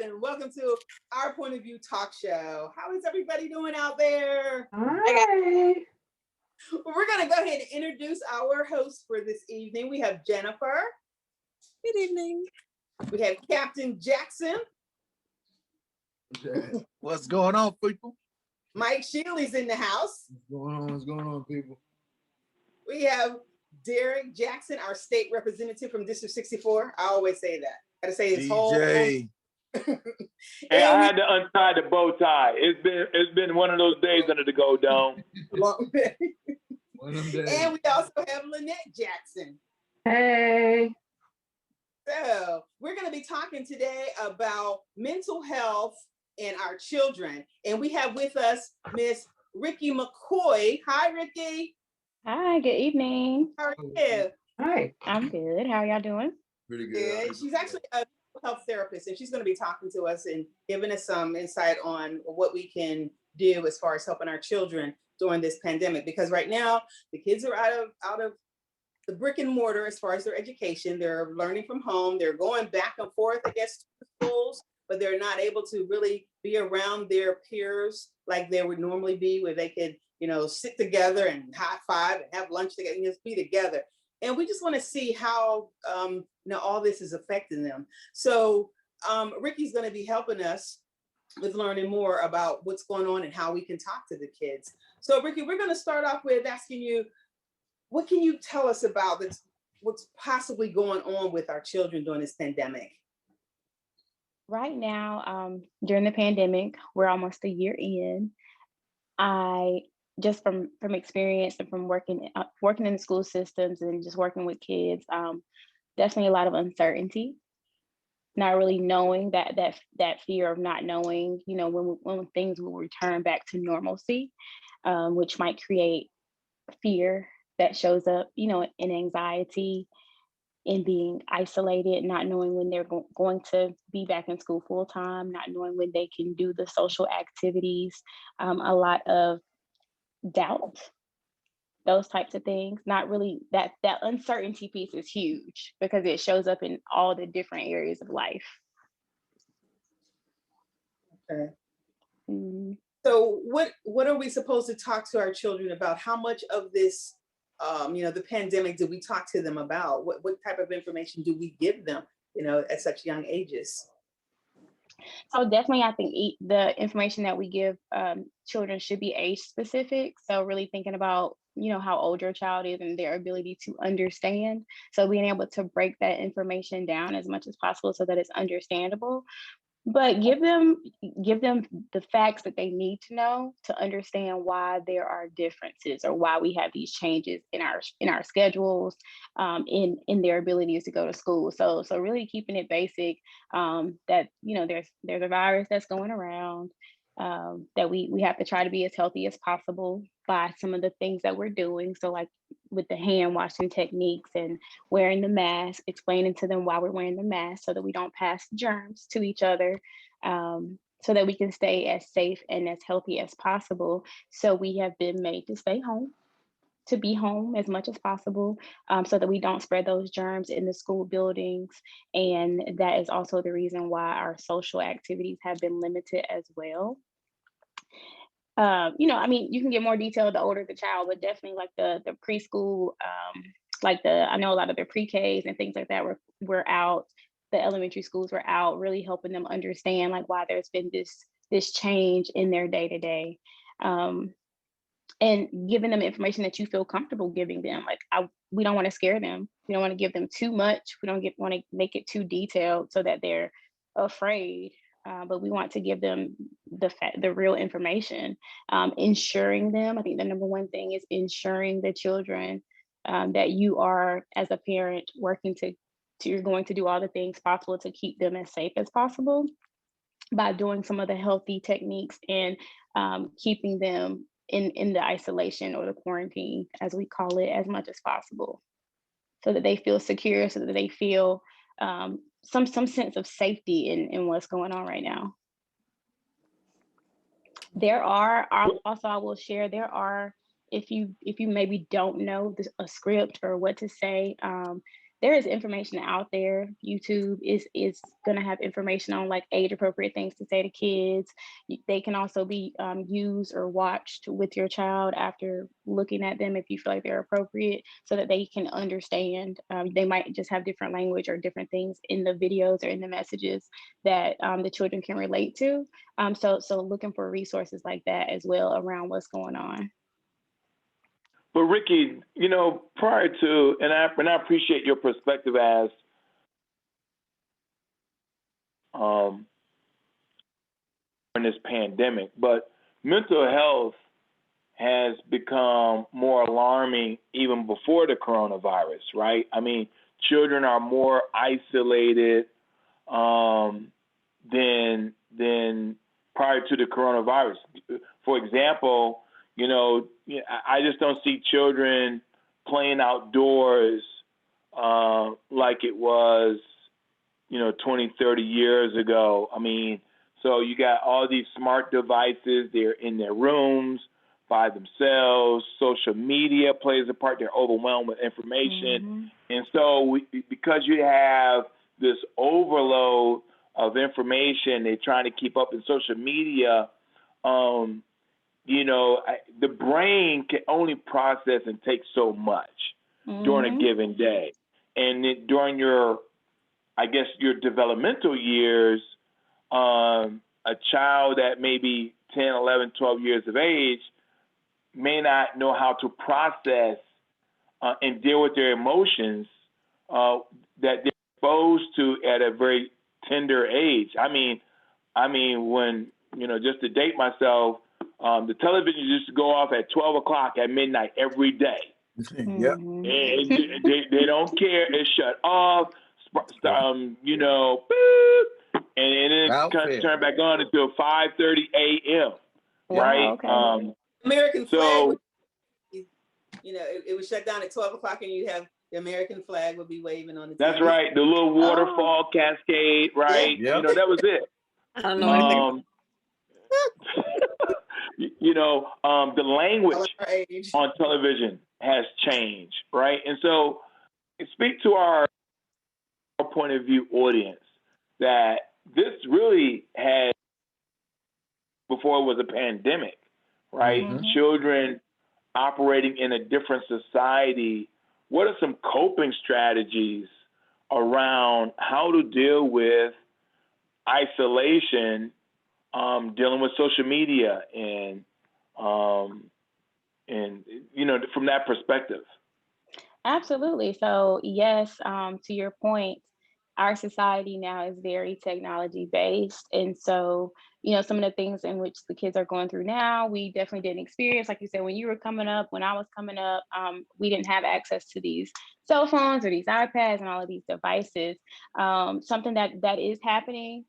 and welcome to our Point of View talk show. How is everybody doing out there? Hi. We're going to go ahead and introduce our hosts for this evening. We have Jennifer. Good evening. We have Captain Jackson. What's going on, people? Mike Shealy's in the house. What's going on, people? We have Derek Jackson, our state representative from District 64. I always say that. I gotta say his whole. Hey, I had to untie the bow tie. It's been one of those days under the go dome. Long day. One of them days. And we also have Lynette Jackson. Hey. So we're going to be talking today about mental health and our children. And we have with us Miss Ricky McCoy. Hi, Ricky. Hi, good evening. How are you? Hi. I'm good. How are y'all doing? Pretty good. Good. She's actually a mental health therapist, and she's going to be talking to us and giving us some insight on what we can do as far as helping our children during this pandemic. Because right now, the kids are out of the brick and mortar as far as their education. They're learning from home. They're going back and forth, I guess, to schools, but they're not able to really be around their peers like they would normally be, where they could, sit together and high five and have lunch together and just be together. And we just want to see how, all this is affecting them. So Ricky's going to be helping us with learning more about what's going on and how we can talk to the kids. So Ricky, we're going to start off with asking you, what can you tell us about this, what's possibly going on with our children during this pandemic? Right now, during the pandemic, we're almost a year in. I just from experience and from working in the school systems and just working with kids, definitely a lot of uncertainty. Not really knowing that fear of not knowing, when things will return back to normalcy, which might create fear that shows up, in anxiety, in being isolated, not knowing when they're going to be back in school full time, not knowing when they can do the social activities, a lot of doubt, those types of things. Not really, that uncertainty piece is huge because it shows up in all the different areas of life. Okay. Mm-hmm. So what are we supposed to talk to our children about? How much of this, the pandemic, do we talk to them about? What type of information do we give them, at such young ages? So definitely, I think the information that we give children should be age specific. So really thinking about, how old your child is and their ability to understand. So being able to break that information down as much as possible so that it's understandable. But give them the facts that they need to know to understand why there are differences or why we have these changes in our schedules, in their abilities to go to school. So really keeping it basic, that there's a virus that's going around, that we have to try to be as healthy as possible by some of the things that we're doing. So like with the hand washing techniques and wearing the mask, explaining to them why we're wearing the mask so that we don't pass germs to each other, so that we can stay as safe and as healthy as possible. So we have been made to stay home, to be home as much as possible, so that we don't spread those germs in the school buildings. And that is also the reason why our social activities have been limited as well. You can get more detail the older the child, but definitely like the preschool, I know a lot of the pre-Ks and things like that were out. The elementary schools were out, really helping them understand like why there's been this change in their day-to-day, and giving them information that you feel comfortable giving them. We don't want to scare them. We don't want to give them too much. We don't want to make it too detailed so that they're afraid. But we want to give them the real information, ensuring them. I think the number one thing is ensuring the children that you are, as a parent, working you're going to do all the things possible to keep them as safe as possible by doing some of the healthy techniques and keeping them in the isolation or the quarantine, as we call it, as much as possible, so that they feel secure, so that they feel some sense of safety in what's going on right now. I will share, there are, if you maybe don't know a script or what to say, there is information out there. YouTube is going to have information on like age appropriate things to say to kids. They can also be used or watched with your child after looking at them if you feel like they're appropriate, so that they can understand. They might just have different language or different things in the videos or in the messages that the children can relate to. So looking for resources like that as well around what's going on. But Ricky, prior to, and I appreciate your perspective as in this pandemic, but mental health has become more alarming even before the coronavirus, right? I mean, children are more isolated than prior to the coronavirus. For example, I just don't see children playing outdoors like it was, 20, 30 years ago. I mean, so you got all these smart devices, they're in their rooms by themselves. Social media plays a part. They're overwhelmed with information. And so because you have this overload of information, they're trying to keep up in social media, the brain can only process and take so much during a given day. And during your developmental years, a child that may be 10, 11, 12 years of age may not know how to process and deal with their emotions that they're exposed to at a very tender age. I mean, when, just to date myself, the television used to go off at 12 o'clock at midnight every day. Yep. And they don't care. It's shut off, boop, and it turn back on until 5:30 a.m. Right? Okay. American so, flag, it was shut down at 12 o'clock, and you'd have the American flag would be waving on the TV. That's right. The little waterfall cascade, right? Yeah. That was it. I don't know anything. The language on television has changed, right? And so speak to our point of view audience that this really had, before it was a pandemic, right? Children operating in a different society. What are some coping strategies around how to deal with isolation, dealing with social media and from that perspective? Absolutely. So yes, to your point, our society now is very technology based. And so, some of the things in which the kids are going through now, we definitely didn't experience. Like you said, when you were coming up, when I was coming up, we didn't have access to these cell phones or these iPads and all of these devices. Something that is happening,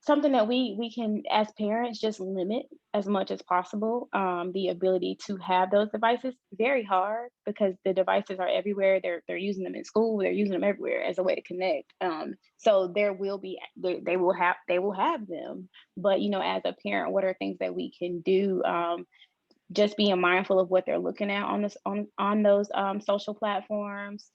something that we can as parents just limit as much as possible, the ability to have those devices. Very hard because the devices are everywhere. They're using them in school, they're using them everywhere as a way to connect. So there will be, they will have them, but as a parent, what are things that we can do? Just being mindful of what they're looking at on those social platforms.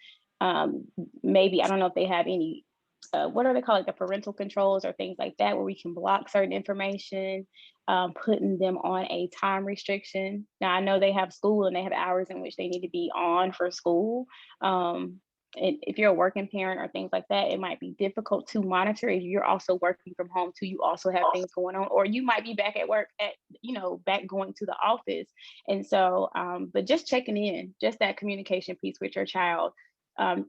Maybe, I don't know if they have any, what are they called, the parental controls or things like that, where we can block certain information, putting them on a time restriction. Now, I know they have school and they have hours in which they need to be on for school. And if you're a working parent or things like that, it might be difficult to monitor. If you're also working from home too, you also have things going on, or you might be back at work back going to the office. And so, but just checking in, just that communication piece with your child,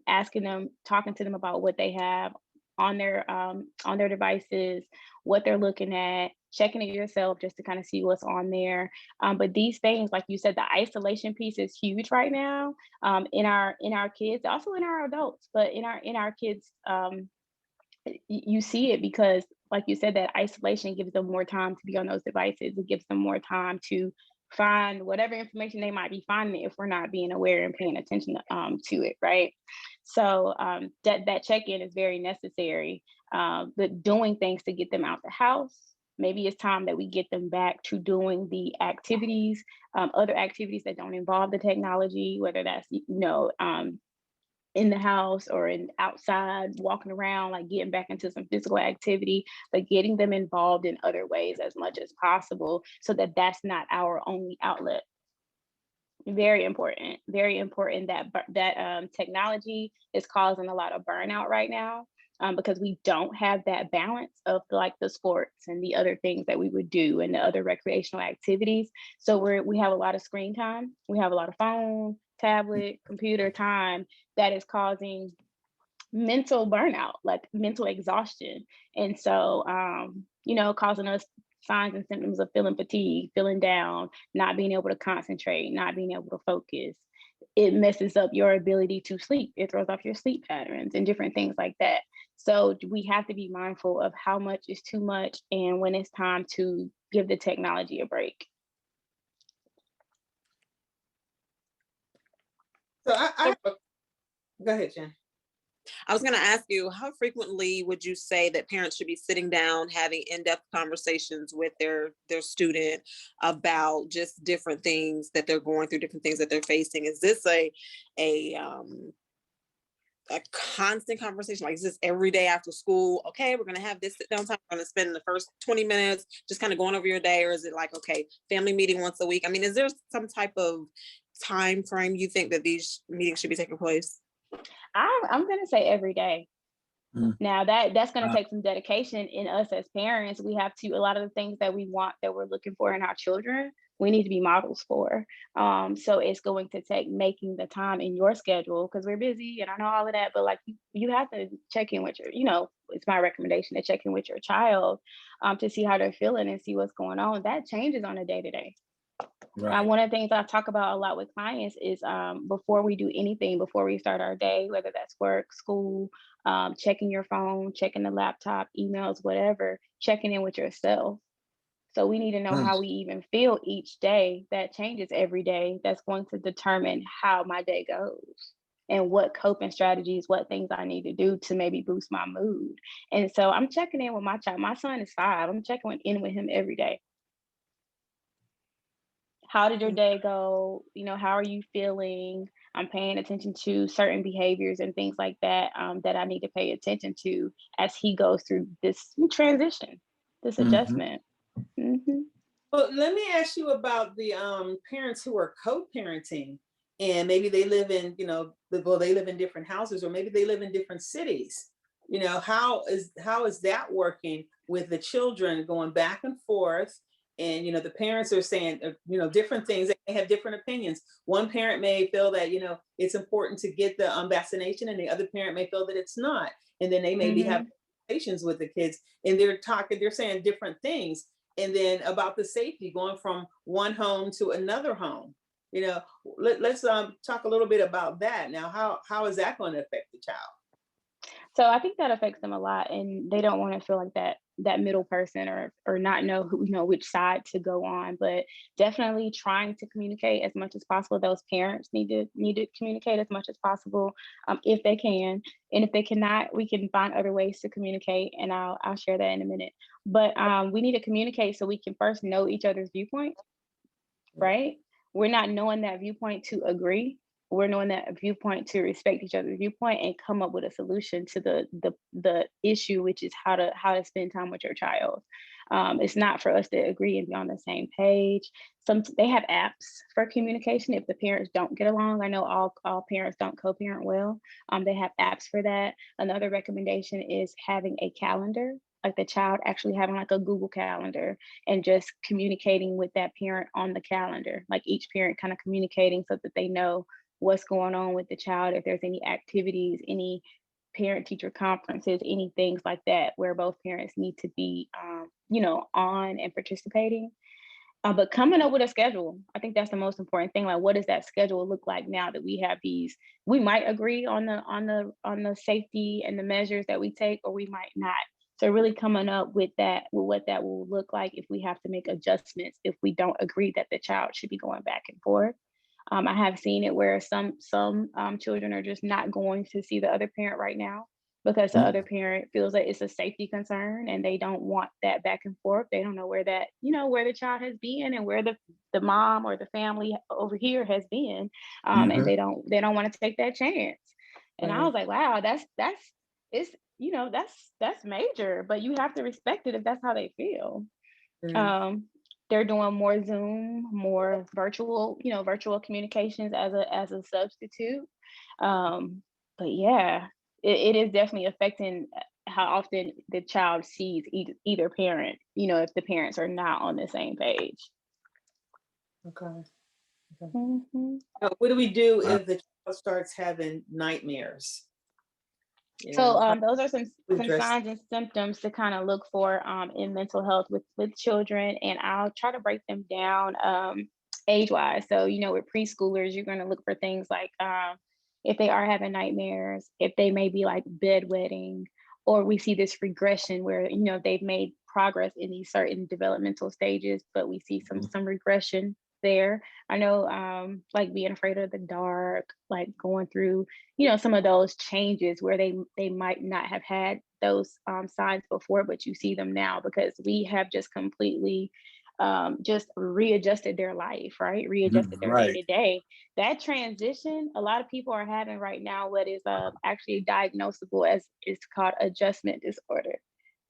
asking them, talking to them about what they have on their devices, what they're looking at, checking it yourself just to kind of see what's on there. But these things, like you said, the isolation piece is huge right now, in our kids, also in our adults, but in our kids, you see it because, like you said, that isolation gives them more time to be on those devices. It gives them more time to find whatever information they might be finding if we're not being aware and paying attention to it, right? So that check-in is very necessary. But doing things to get them out the house, maybe it's time that we get them back to doing the activities, other activities that don't involve the technology, whether that's in the house or in outside walking around, like getting back into some physical activity, but getting them involved in other ways as much as possible so that that's not our only outlet. Very important, very important that technology is causing a lot of burnout right now, because we don't have that balance of like the sports and the other things that we would do and the other recreational activities. So we have a lot of screen time, we have a lot of phone, tablet, computer time that is causing mental burnout, like mental exhaustion. And so, causing us signs and symptoms of feeling fatigued, feeling down, not being able to concentrate, not being able to focus. It messes up your ability to sleep. It throws off your sleep patterns and different things like that. So we have to be mindful of how much is too much and when it's time to give the technology a break. So go ahead, Jen. I was going to ask you, how frequently would you say that parents should be sitting down, having in-depth conversations with their student about just different things that they're going through, different things that they're facing? Is this a constant conversation? Like, is this every day after school? Okay, we're going to have this sit down time. We're going to spend the first 20 minutes just kind of going over your day, or is it like, okay, family meeting once a week? I mean, is there some type of time frame you think that these meetings should be taking place? I'm gonna say every day. Now that's going to Wow. take some dedication in us as parents. We have to, a lot of the things that we want, that we're looking for in our children, we need to be models for. So it's going to take making the time in your schedule, because we're busy and I know all of that, but like you have to check in with it's my recommendation to check in with your child, to see how they're feeling and see what's going on. That changes on a day to day. Right. One of the things I talk about a lot with clients is, before we do anything, before we start our day, whether that's work, school, checking your phone, checking the laptop, emails, whatever, checking in with yourself. So we need to know how we even feel each day. That changes every day. That's going to determine how my day goes and what coping strategies, what things I need to do to maybe boost my mood. And so I'm checking in with my child. My son is 5. I'm checking in with him every day. How did your day go? How are you feeling? I'm paying attention to certain behaviors and things like that, that I need to pay attention to as he goes through this transition, this adjustment. Mm-hmm. Well, let me ask you about the parents who are co-parenting, and maybe they live in, they live in different houses, or maybe they live in different cities. How is that working with the children going back and forth? And the parents are saying different things. They have different opinions. One parent may feel that it's important to get the vaccination, and the other parent may feel that it's not. And then they maybe have conversations with the kids, and they're saying different things. And then about the safety going from one home to another home. Let's talk a little bit about that. Now, how is that going to affect the child? So I think that affects them a lot, and they don't want to feel like that middle person, or not know which side to go on. But definitely trying to communicate as much as possible. Those parents need to communicate as much as possible, if they can, and if they cannot, we can find other ways to communicate, and I'll share that in a minute. But we need to communicate so we can first know each other's viewpoint, right? We're not knowing that viewpoint to agree. We're knowing that viewpoint to respect each other's viewpoint and come up with a solution to the issue, which is how to spend time with your child. It's not for us to agree and be on the same page. They have apps for communication if the parents don't get along. I know all parents don't co-parent well. They have apps for that. Another recommendation is having a calendar, like the child actually having like a Google Calendar and just communicating with that parent on the calendar, like each parent kind of communicating so that they know what's going on with the child, if there's any activities, any parent teacher conferences, any things like that where both parents need to be on and participating. But coming up with a schedule, I think that's the most important thing. Like, what does that schedule look like now that we have these? We might agree on the safety and the measures that we take, or we might not. So really coming up with what that will look like if we have to make adjustments, if we don't agree that the child should be going back and forth. I have seen it where some children are just not going to see the other parent right now because the other parent feels that it's a safety concern and they don't want that back and forth. They don't know where where the child has been and where the mom or the family over here has been, and they don't want to take that chance. And I Right. was like, wow, it's, that's major, but you have to respect it if that's how they feel. Right. Um, they're doing more Zoom, more virtual communications as a substitute. But yeah, it is definitely affecting how often the child sees either parent, if the parents are not on the same page. Okay. Mhm. What do we do if the child starts having nightmares? So How those are some we some address? signs and symptoms to kind of look for in mental health with children, and I'll try to break them down age wise. So with preschoolers, you're going to look for things like if they are having nightmares, if they may be like bedwetting, or we see this regression where they've made progress in these certain developmental stages, but we see some regression there. I know like being afraid of the dark, like going through some of those changes where they might not have had those signs before, but you see them now because we have just completely just readjusted their life, right? Readjusted their day Right. to day. That transition, a lot of people are having right now what is actually diagnosable as, it's called adjustment disorder.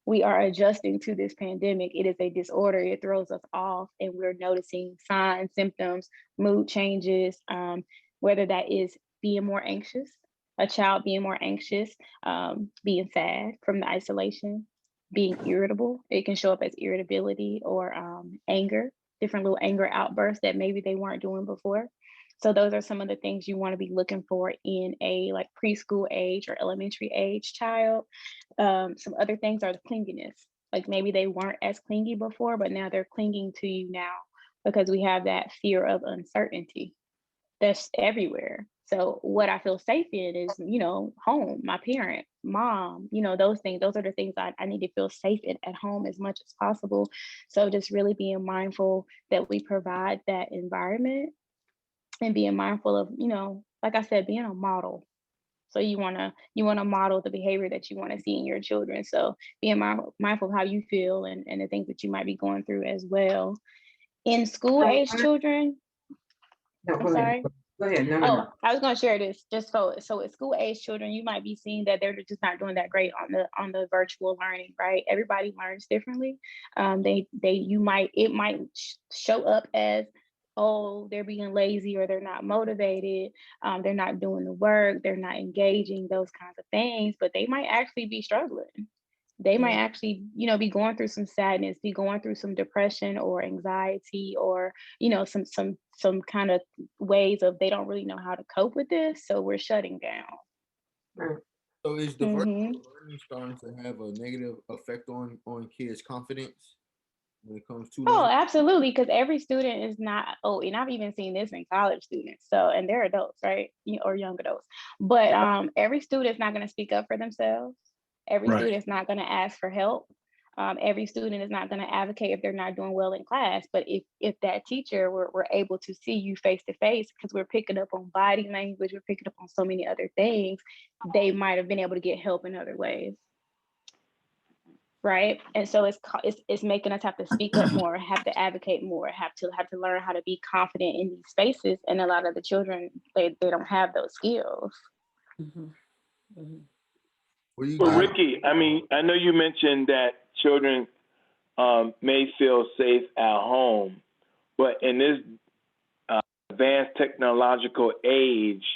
We are adjusting to this pandemic. It is a disorder. It throws us off, and we're noticing signs, symptoms, mood changes, whether that is being more anxious, a child being more anxious, being sad from the isolation, being irritable. It can show up as irritability or anger, different little anger outbursts that maybe they weren't doing before. So those are some of the things you want to be looking for in a like preschool age or elementary age child. Some other things are the clinginess. Like maybe they weren't as clingy before, but now they're clinging to you now because we have that fear of uncertainty that's everywhere. So what I feel safe in is, home, my parent, mom, those things. Those are the things I need to feel safe in at home as much as possible. So just really being mindful that we provide that environment and being mindful of, like I said, being a model. So you wanna model the behavior that you want to see in your children. So being mindful of how you feel and the things that you might be going through as well. In school So, age children, no, I'm go ahead. sorry. Go ahead. No, no, Oh, no. I was going to share this just so with school age children, you might be seeing that they're just not doing that great on the virtual learning, right? Everybody learns differently. It might show up as, oh, they're being lazy or they're not motivated, they're not doing the work, they're not engaging, those kinds of things, but they might actually be struggling. They might Yeah. actually, be going through some sadness, be going through some depression or anxiety, or some kind of ways of they don't really know how to cope with this, so we're shutting down. Right. So is the virtual Hmm. learning starting to have a negative effect on kids' confidence when it comes to Oh, learning? absolutely, because every student is not. Oh, and I've even seen this in college students, so, and they're adults, right? Or young adults, but every student is not going to speak up for themselves. Every Right. student is not going to ask for help. Every student is not going to advocate if they're not doing well in class. But if that teacher were able to see you face to face, because we're picking up on body language, we're picking up on so many other things, they might have been able to get help in other ways, right? And so it's making us have to speak up more, have to advocate more, have to learn how to be confident in these spaces. And a lot of the children, they don't have those skills. Mhm. Mhm. What do you But guys? Ricky, I mean, I know you mentioned that children may feel safe at home, but in this advanced technological age,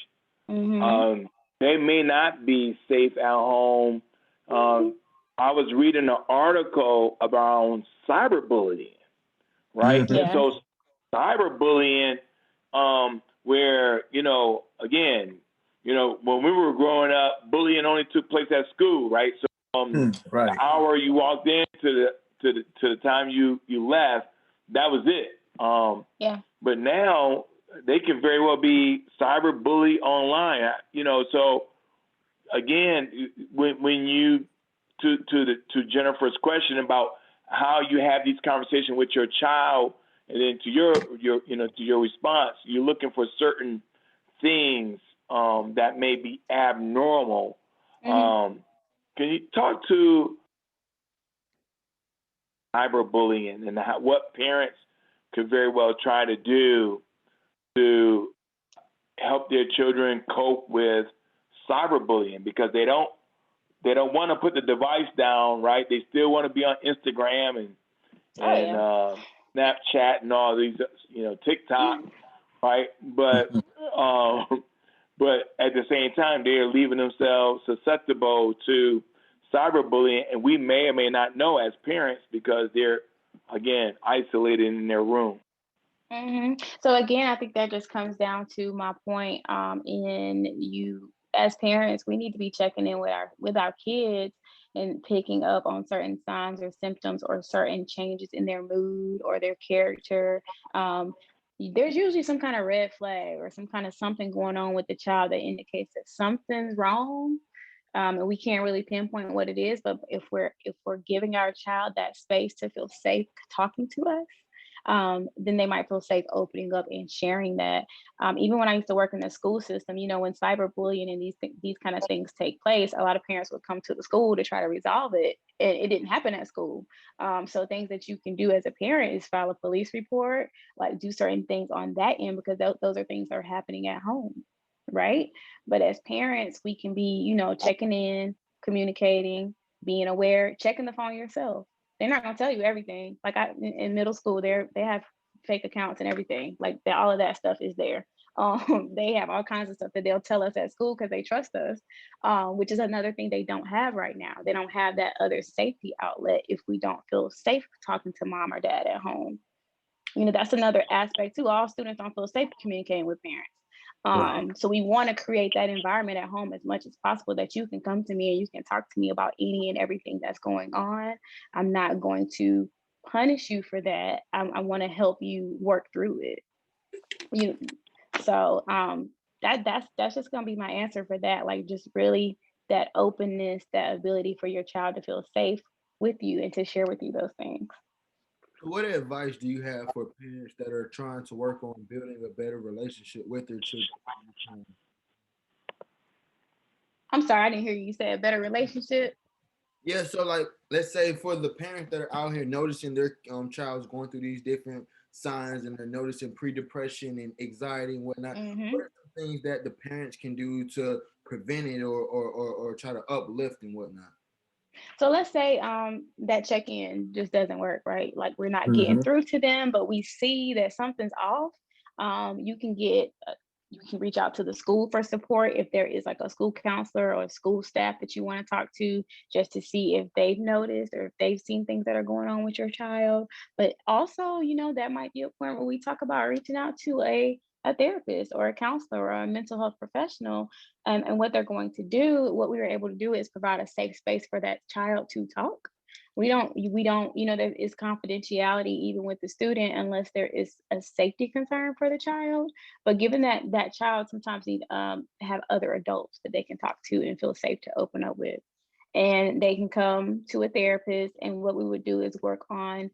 Hmm. um, they may not be safe at home. I was reading an article about cyberbullying, right? Mhm. And Yeah. so cyberbullying, where, again, when we were growing up, bullying only took place at school, right? So the Right. hour you walked in to the time you left, that was it. Yeah. But now they can very well be cyberbully online, so again, when you to Jennifer's question about how you have these conversations with your child, and then to your response, you're looking for certain things that may be abnormal. Hmm. Can you talk to cyberbullying and what parents could very well try to do to help their children cope with cyberbullying because they don't want to put the device down, right? They still want to be on Instagram and Snapchat and all these, TikTok, right? But but at the same time, they are leaving themselves susceptible to cyberbullying, and we may or may not know as parents because they're, again, isolated in their room. So again, I think that just comes down to my point. As parents, we need to be checking in with our kids and picking up on certain signs or symptoms or certain changes in their mood or their character. There's usually some kind of red flag or some kind of something going on with the child that indicates that something's wrong. And we can't really pinpoint what it is, but if we're giving our child that space to feel safe talking to us, then they might feel safe opening up and sharing that. Even when I used to work in the school system, when cyberbullying and these kind of things take place, a lot of parents would come to the school to try to resolve it. It didn't happen at school. So things that you can do as a parent is file a police report, like do certain things on that end, because those are things that are happening at home, right? But as parents, we can be, checking in, communicating, being aware, checking the phone yourself. They're not gonna tell you everything. Like in middle school, they have fake accounts and everything. Like all of that stuff is there. They have all kinds of stuff that they'll tell us at school because they trust us, which is another thing they don't have right now. They don't have that other safety outlet if we don't feel safe talking to mom or dad at home. That's another aspect too. All students don't feel safe communicating with parents. So we want to create that environment at home as much as possible that you can come to me and you can talk to me about any and everything that's going on. I'm not going to punish you for that. I want to help you work through it. So that's just gonna be my answer for that. Like just really that openness, that ability for your child to feel safe with you and to share with you those things. What advice do you have for parents that are trying to work on building a better relationship with their children? I'm sorry, I didn't hear you say a better relationship. Yeah, so like let's say for the parents that are out here noticing their child's going through these different signs and they're noticing pre-depression and anxiety and whatnot, what are some things that the parents can do to prevent it or try to uplift and whatnot? So let's say that check-in just doesn't work, right? Like we're not getting through to them, but we see that something's off. You can reach out to the school for support if there is like a school counselor or school staff that you want to talk to, just to see if they've noticed or if they've seen things that are going on with your child. But also, that might be a point where we talk about reaching out to a therapist or a counselor or a mental health professional. And what they're going to do, what we were able to do is provide a safe space for that child to talk. We don't, there is confidentiality even with the student unless there is a safety concern for the child. But given that that child sometimes need have other adults that they can talk to and feel safe to open up with. And they can come to a therapist, and what we would do is work on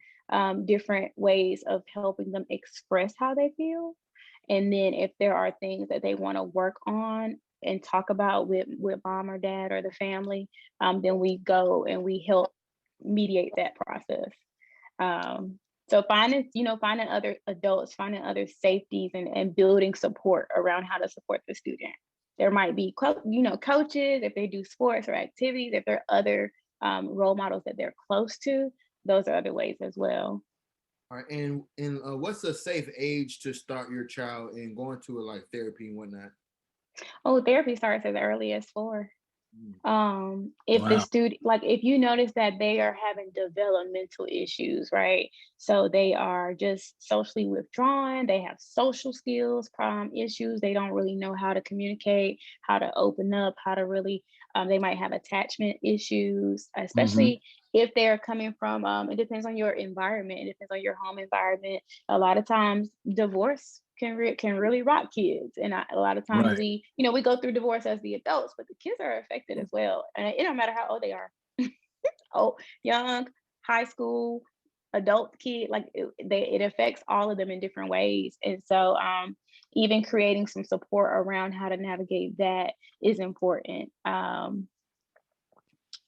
different ways of helping them express how they feel. And then if there are things that they want to work on and talk about with mom or dad or the family, then we go and we help mediate that process. So finding other adults, finding other safeties and building support around how to support the student. There might be, coaches, if they do sports or activities, if there are other role models that they're close to, those are other ways as well. All right, and what's a safe age to start your child in going to like therapy and whatnot? Oh, therapy starts as early as 4. If the student, like if you notice that they are having developmental issues, right? So they are just socially withdrawn, they have social skills issues, they don't really know how to communicate, how to open up, how to really, they might have attachment issues, especially if they're coming from, it depends on your environment, it depends on your home environment. A lot of times divorce can really rock kids, and a lot of times we go through divorce as the adults, but the kids are affected as well, and it don't matter how old they are. Oh, young, high school, adult kid, like it affects all of them in different ways. And so even creating some support around how to navigate that is important.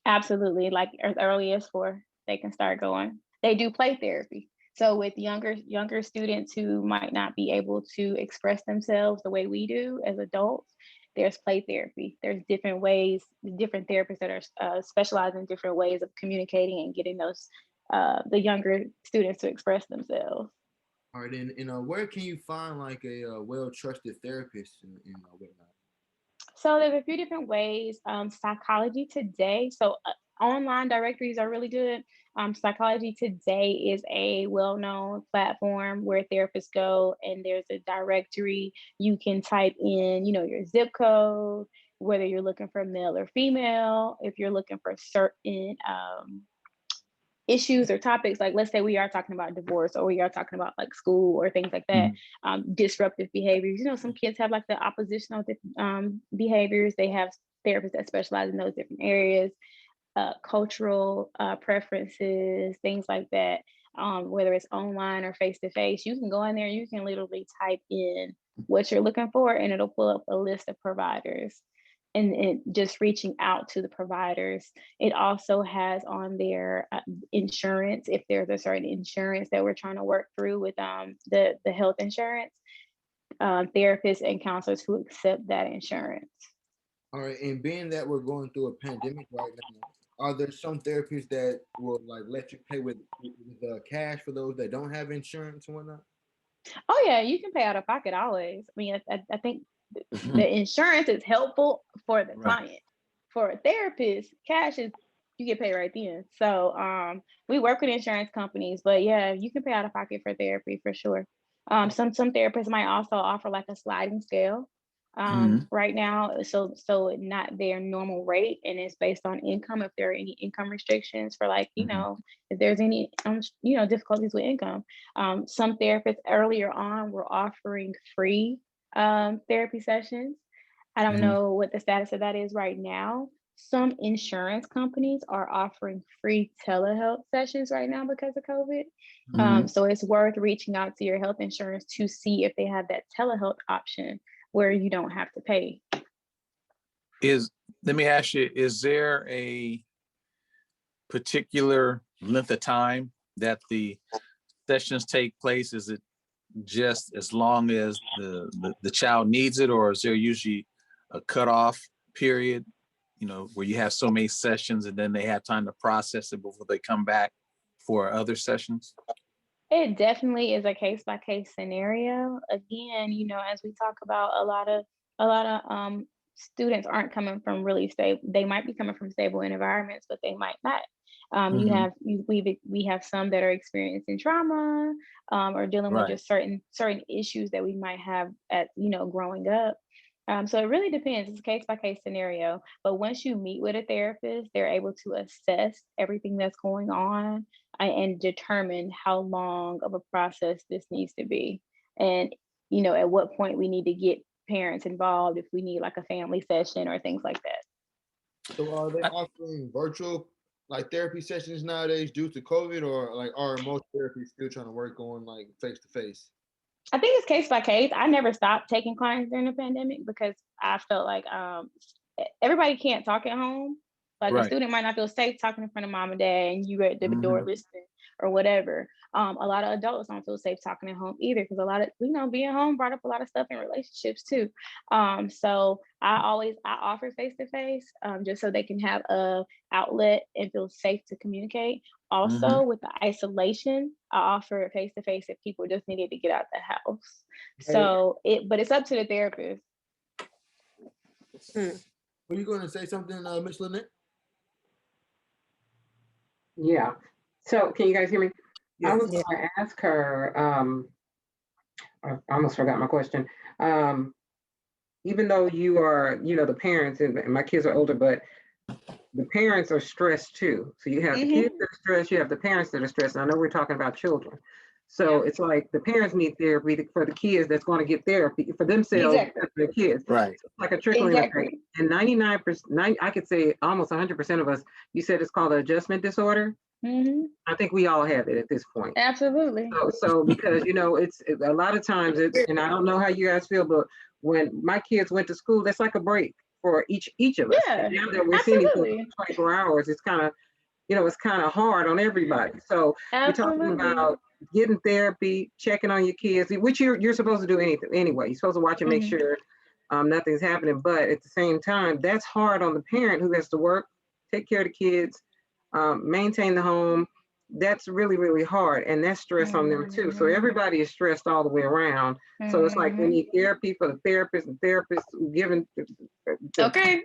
Absolutely, like as early as 4 they can start going. They do play therapy. So with younger students who might not be able to express themselves the way we do as adults, there's play therapy. There's different ways, different therapists that are specialized in different ways of communicating and getting those the younger students to express themselves. All right, and where can you find like a well-trusted therapist and whatnot? So there's a few different ways. Psychology Today. So online directories are really good. Psychology Today is a well-known platform where therapists go, and there's a directory. You can type in, your zip code, whether you're looking for male or female, if you're looking for certain issues or topics, like let's say we are talking about divorce, or we are talking about like school or things like that. Disruptive behaviors, some kids have like the oppositional behaviors. They have therapists that specialize in those different areas. Cultural preferences, things like that. Whether it's online or face-to-face, you can go in there, you can literally type in what you're looking for, and it'll pull up a list of providers, and just reaching out to the providers. It also has on there insurance, if there's a certain insurance that we're trying to work through with the health insurance, therapists and counselors who accept that insurance. All right, and being that we're going through a pandemic right now, are there some therapists that will like let you pay with cash for those that don't have insurance and whatnot? Oh yeah, you can pay out of pocket always. I mean, I think the insurance is helpful for the client. For a therapist, cash is, you get paid right then. So we work with insurance companies, but yeah, you can pay out of pocket for therapy for sure. Some therapists might also offer like a sliding scale right now, so not their normal rate, and it's based on income. If there are any income restrictions for like, if there's any difficulties with income. Some therapists earlier on were offering free therapy sessions. I don't know what the status of that is right now. Some insurance companies are offering free telehealth sessions right now because of COVID. So it's worth reaching out to your health insurance to see if they have that telehealth option where you don't have to pay. Let me ask you, is there a particular length of time that the sessions take place? Is it just as long as the child needs it, or is there usually a cutoff period, where you have so many sessions and then they have time to process it before they come back for other sessions? It definitely is a case by case scenario. Again, as we talk about, a lot of students aren't coming from really stable. They might be coming from stable environments, but they might not. We have some that are experiencing trauma, or dealing with just certain issues that we might have at growing up. So it really depends. It's a case by case scenario. But once you meet with a therapist, they're able to assess everything that's going on and determine how long of a process this needs to be, and at what point we need to get parents involved if we need like a family session or things like that. So are they offering virtual like therapy sessions nowadays due to COVID, or like are most therapists still trying to work on like face to face? I think it's case by case. I never stopped taking clients during the pandemic because I felt like everybody can't talk at home. Like a student might not feel safe talking in front of mom and dad, and you at the door listening or whatever. A lot of adults don't feel safe talking at home either, because a lot of being home brought up a lot of stuff in relationships too. So I offer face to face, just so they can have a outlet and feel safe to communicate. Also, with the isolation, I offer face to face if people just needed to get out the house. So but it's up to the therapist. Were you going to say something, Miss Lynette? Yeah. So can you guys hear me? Yes. I was going to ask her, I almost forgot my question. Even though you are, the parents, and my kids are older, but the parents are stressed too. So you have the kids that are stressed, you have the parents that are stressed. And I know we're talking about children. So it's like the parents need therapy for the kids that's going to get therapy for themselves and for their kids. Right. So it's like a trickling effect. And 99%, I could say almost 100% of us, you said it's called an adjustment disorder. I think we all have it at this point. Absolutely. So because, it's a lot of times, and I don't know how you guys feel, but when my kids went to school, that's like a break for each of us. Yeah, now that we're seeing each other 24 hours, it's kind of, it's kind of hard on everybody. So we're talking about getting therapy, checking on your kids, which you're supposed to do anything anyway. You're supposed to watch and make sure nothing's happening. But at the same time, that's hard on the parent who has to work, take care of the kids, maintain the home. That's really, really hard. And that's stress on them too. So everybody is stressed all the way around. So it's like we need therapy for the therapist, and therapists giving. Okay.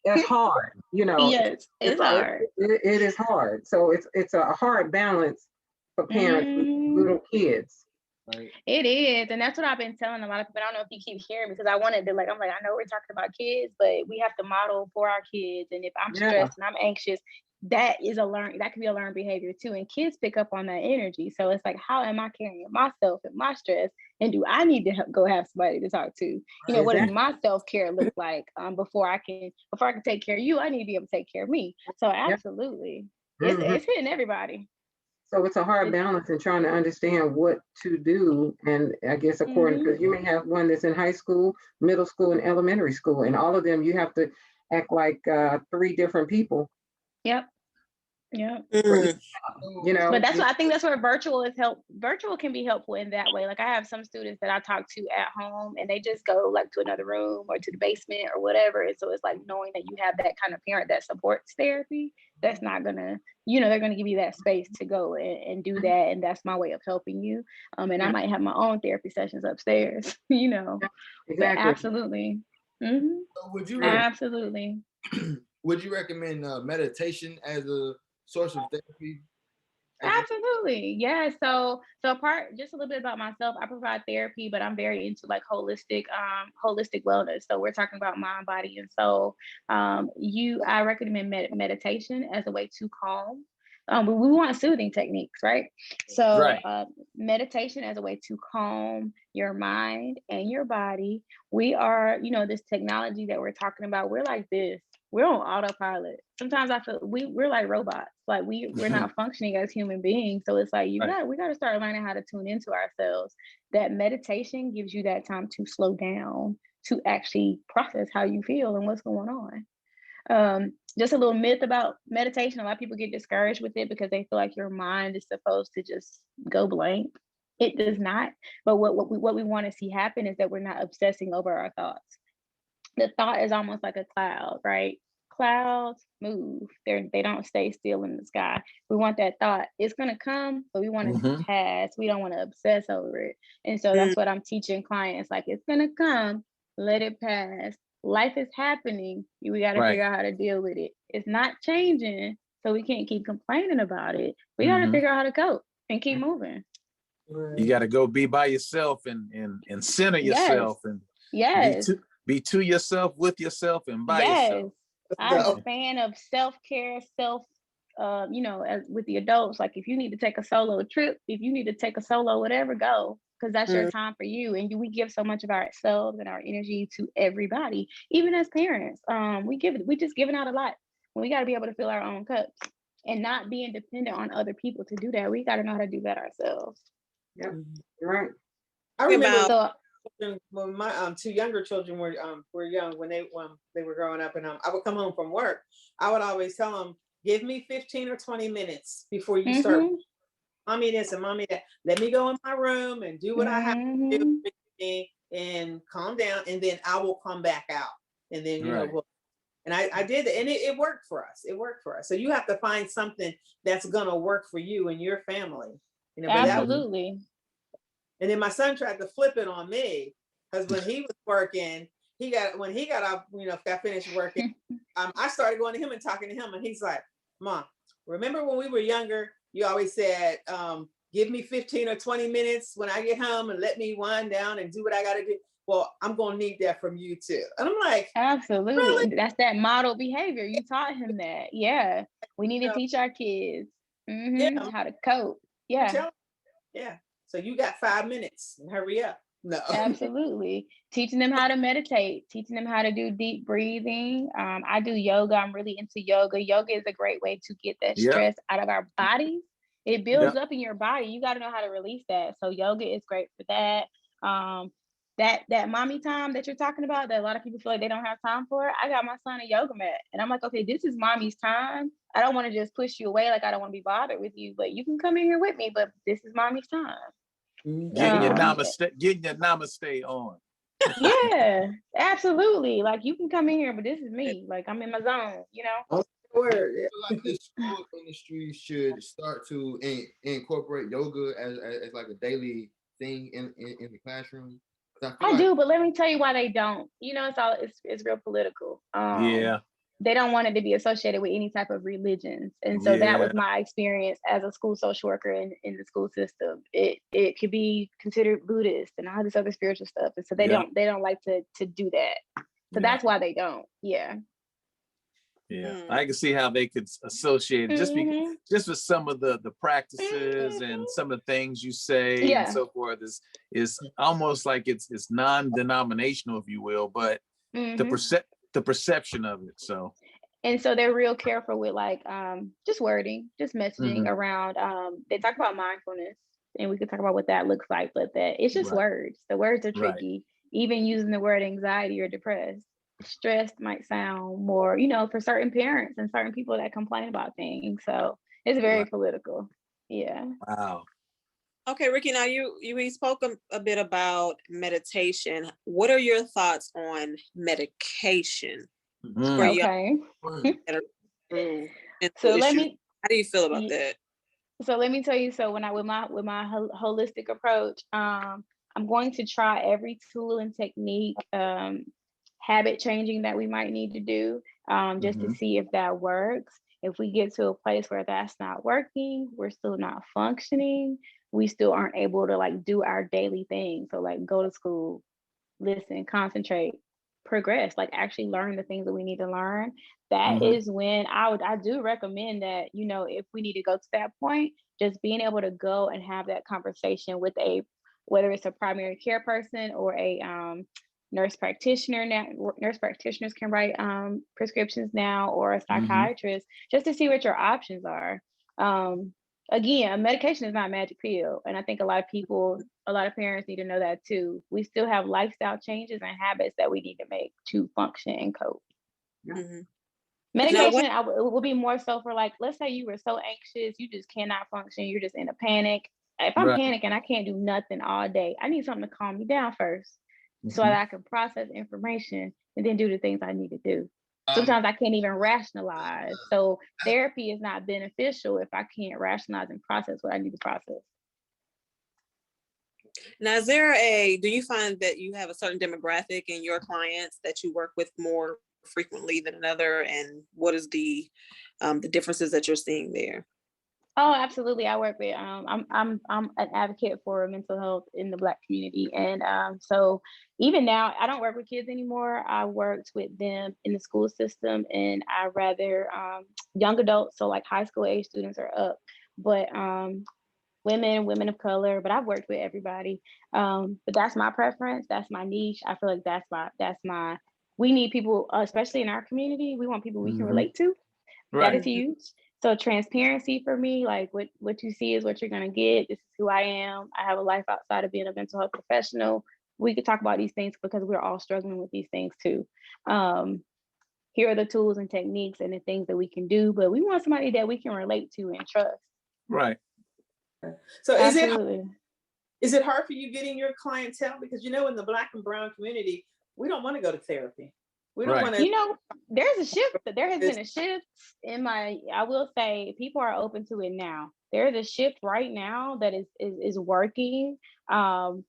That's hard, you know. Yes, it's hard. It is hard. So it's a hard balance for parents with little kids. Right. It is, and that's what I've been telling a lot of people. I don't know if you keep hearing me, because I wanted to, like, I'm like, I know we're talking about kids, but we have to model for our kids. And if I'm stressed and I'm anxious, that can be a learned behavior too. And kids pick up on that energy. So it's like, how am I carrying myself and my stress? And do I need to go have somebody to talk to? You know, what does my self-care look like? Before I can take care of you, I need to be able to take care of me. So absolutely, it's hitting everybody. So it's a hard balance in trying to understand what to do. And I guess according, because you may have one that's in high school, middle school, and elementary school, and all of them, you have to act like 3 different people. Yep. You know, but that's what I think, that's where virtual can be helpful in that way. Like, I have some students that I talk to at home, and they just go like to another room or to the basement or whatever. And so it's like knowing that you have that kind of parent that supports therapy, that's not gonna, they're gonna give you that space to go and do that. And that's my way of helping you. And I might have my own therapy sessions upstairs, Exactly. But absolutely. So absolutely. Would you recommend meditation as a source of therapy? Absolutely. Yeah. So part, just a little bit about myself. I provide therapy, but I'm very into like holistic wellness. So we're talking about mind, body, and soul. I recommend meditation as a way to calm. We want soothing techniques, right? So meditation as a way to calm your mind and your body. We are, this technology that we're talking about, we're like this. We're on autopilot. Sometimes I feel we're like robots. Like we're not functioning as human beings. So it's like we got to start learning how to tune into ourselves. That meditation gives you that time to slow down, to actually process how you feel and what's going on. Just a little myth about meditation. A lot of people get discouraged with it because they feel like your mind is supposed to just go blank. It does not. But what we want to see happen is that we're not obsessing over our thoughts. The thought is almost like a cloud, right? Clouds move. They don't stay still in the sky. We want that thought. It's gonna come, but we want it to pass. We don't want to obsess over it. And so that's what I'm teaching clients. Like, it's gonna come, let it pass. Life is happening. We got to figure out how to deal with it. It's not changing, so we can't keep complaining about it. We got to figure out how to cope and keep moving. You got to go be by yourself and center yourself and be to yourself, with yourself, and by yourself. I'm a fan of self-care, with the adults. Like, if you need to take a solo trip, if you need to take a solo whatever, go, because that's your time for you. And we give so much of ourselves and our energy to everybody, even as parents. We just giving out a lot. We got to be able to fill our own cups and not being dependent on other people to do that. We got to know how to do that ourselves. Yep, right. I remember when my 2 younger children were young, when they were growing up, and I would come home from work, I would always tell them, give me 15 or 20 minutes before you start mommy this and mommy that. Let me go in my room and do what I have to do and calm down, and then I will come back out. And then and I did it, and it worked for us. It worked for us. So you have to find something that's gonna work for you and your family. Absolutely. And then my son tried to flip it on me, because when he was working, when he got off, got finished working, I started going to him and talking to him, and he's like, Mom, remember when we were younger, you always said, give me 15 or 20 minutes when I get home and let me wind down and do what I got to do. Well, I'm going to need that from you too. And I'm like, absolutely. Really? That's that model behavior. You taught him that. Yeah. We need to teach our kids how to cope. Yeah. So you got 5 minutes. Hurry up. No. Absolutely. Teaching them how to meditate, teaching them how to do deep breathing. I do yoga. I'm really into yoga. Yoga is a great way to get that stress out of our bodies. It builds up in your body. You got to know how to release that. So yoga is great for that. That mommy time that you're talking about, that a lot of people feel like they don't have time for. I got my son a yoga mat, and I'm like, okay, this is mommy's time. I don't want to just push you away. Like, I don't want to be bothered with you, but you can come in here with me, but this is mommy's time. Getting your namaste on. Yeah, absolutely. Like you can come in here, but this is me. Like I'm in my zone, you know? Oh, word. I feel like the school industry should start to incorporate yoga as like a daily thing in the classroom. 'Cause I feel I like do, but let me tell you why they don't. You know, it's real political. Yeah, They don't want it to be associated with any type of religions. And so that yeah, was my experience as a school social worker in the school system. It could be considered Buddhist and all this other spiritual stuff. And so yeah, they don't like to do that. So yeah, that's why they don't. Yeah. yeah. Mm. I can see how they could associate it Hmm. just with some of the practices and some of the things you say and Yeah. so forth is almost like it's non-denominational, if you will, but the Hmm. the perception of it. So And so they're real careful with like just wording, just messaging mhm, around they talk about mindfulness and we could talk about what that looks like, but that it's just right, words. The words are right. tricky. Even using the word anxiety or depressed. Stressed might sound more, you know, for certain parents and certain people that complain about things. So it's very Right. political. Yeah. Wow. Okay, Ricky, now we spoke a bit about meditation. What are your thoughts on medication for Mm. young Okay. that are through mental So let issues? me How do you feel about y- that? so let me tell you, so when I with my holistic approach, I'm going to try every tool and technique, habit changing that we might need to do, just to Hmm. see if that works. If we get to a place where that's not working, we're still not functioning, we still aren't able to like do our daily things. So like go to school, listen, concentrate, progress, like actually learn the things that we need to learn. That Hmm. is when I do recommend that, you know, if we need to go to that point, just being able to go and have that conversation with a, whether it's a primary care person or a nurse practitioner. Now nurse practitioners can write prescriptions now, or a Hmm. psychiatrist, just to see what your options are. um, Again, a medication is not a magic pill, and I think a lot of people, a lot of parents need to know that too. We still have lifestyle changes and habits that we need to make to function and cope. Mhm. Now, Medication, what? it will be more so for like, let's say you were so anxious, you just cannot function, you're just in a panic. If I'm Right. panicking, I can't do nothing all day. I need something to calm me down first so Hmm. that I can process information and then do the things I need to do. um, Sometimes I can't even rationalize. So therapy is not beneficial if I can't rationalize and process what I need to process. Now, do you find that you have a certain demographic in your clients that you work with more frequently than another? And what is the differences that you're seeing there? Oh, absolutely. I work with I'm an advocate for mental health in the Black community, and so even now I don't work with kids anymore. I worked with them in the school system, and I rather young adults, so like high school age students are up, but women of color. But I've worked with everybody. But that's my preference. That's my niche. I feel like that's my. We need people, especially in our community. We want people we can Hmm. relate to. That Right. is huge. So transparency for me, like what you see is what you're gonna get. This is who I am. I have a life outside of being a mental health professional. We could talk about these things because we're all struggling with these things too. Um, Here are the tools and techniques and the things that we can do, but we want somebody that we can relate to and trust. Right. So Absolutely. is it hard for you getting your clientele? Because you know, in the Black and Brown community, we don't want to go to therapy. We don't Right. want to. You know, there's a shift. There has been a shift in my. I will say, people are open to it now. There is a shift right now that is working. Um,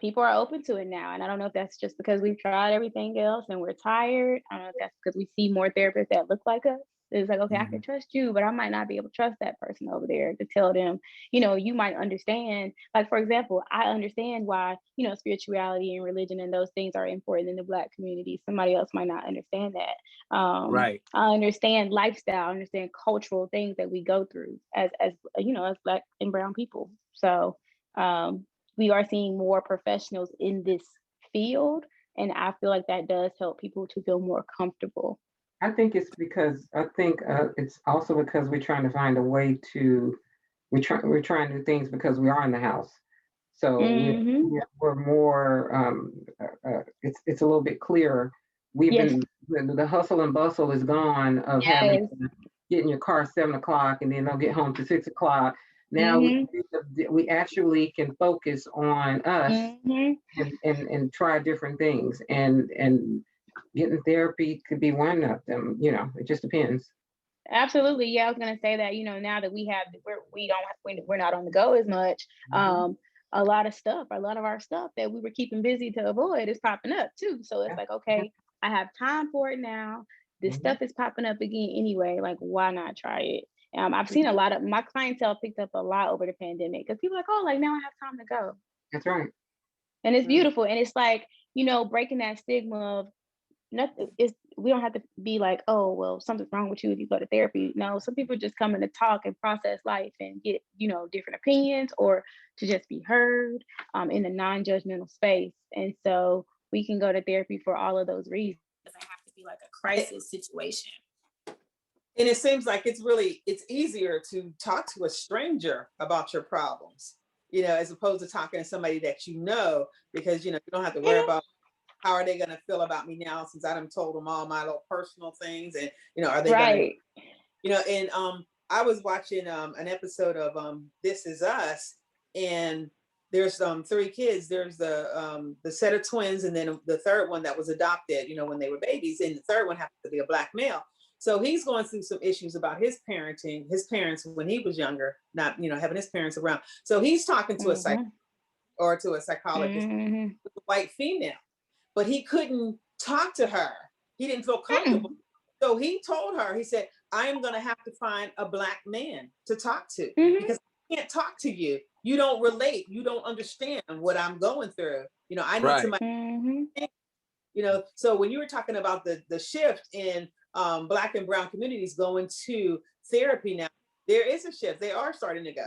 People are open to it now, and I don't know if that's just because we've tried everything else and we're tired. I don't know if that's because we see more therapists that look like us. It's like, okay, I Hmm. can trust you, but I might not be able to trust that person over there to tell them, you know, you might understand. Like, for example, I understand why, you know, spirituality and religion and those things are important in the Black community. Somebody else might not understand that. Right. I understand lifestyle, I understand cultural things that we go through as you know, as Black and brown people. So um, we are seeing more professionals in this field, and I feel like that does help people to feel more comfortable. I think it's because I think it's also because we're trying to find a way to we're trying new things because we are in the house, so Hmm. we're more it's a little bit clearer. We've Yes. been the hustle and bustle is gone of having Yes. to get in your car at 7 o'clock and then don't get home to 6 o'clock. Now we actually can focus on us and try different things, and getting therapy could be one of them. You know, it just depends. Absolutely. Yeah, I was gonna say that, you know, now that we're not on the go as much, a lot of our stuff that we were keeping busy to avoid is popping up too. So it's like, okay, I have time for it now. This stuff is popping up again anyway. Like, why not try it? I've seen a lot of my clientele picked up a lot over the pandemic because people are like, oh, like now I have time to go. That's right. And it's beautiful. And it's like, you know, breaking that stigma of nothing is, we don't have to be like, oh, well, something's wrong with you if you go to therapy. No, some people just come in to talk and process life and get, you know, different opinions, or to just be heard in a non-judgmental space. And so we can go to therapy for all of those reasons. It doesn't have to be like a crisis situation. And it seems like it's easier to talk to a stranger about your problems, you know, as opposed to talking to somebody that you know, because, you know, you don't have to worry about how are they going to feel about me now since I done told them all my little personal things, and, you know, are they going to, you know, and I was watching an episode of This Is Us, and there's 3 kids. There's the set of twins, and then the third one that was adopted, you know, when they were babies, and the third one happens to be a Black male. So he's going through some issues about his parenting, his parents when he was younger, not, you know, having his parents around. So he's talking to a psychologist, with a white female, but he couldn't talk to her. He didn't feel comfortable. So he told her, he said, I am going to have to find a Black man to talk to because I can't talk to you. You don't relate. You don't understand what I'm going through. You know, I need somebody, you know, so when you were talking about the shift in Black and brown communities going to therapy now, there is a shift. They are starting to go.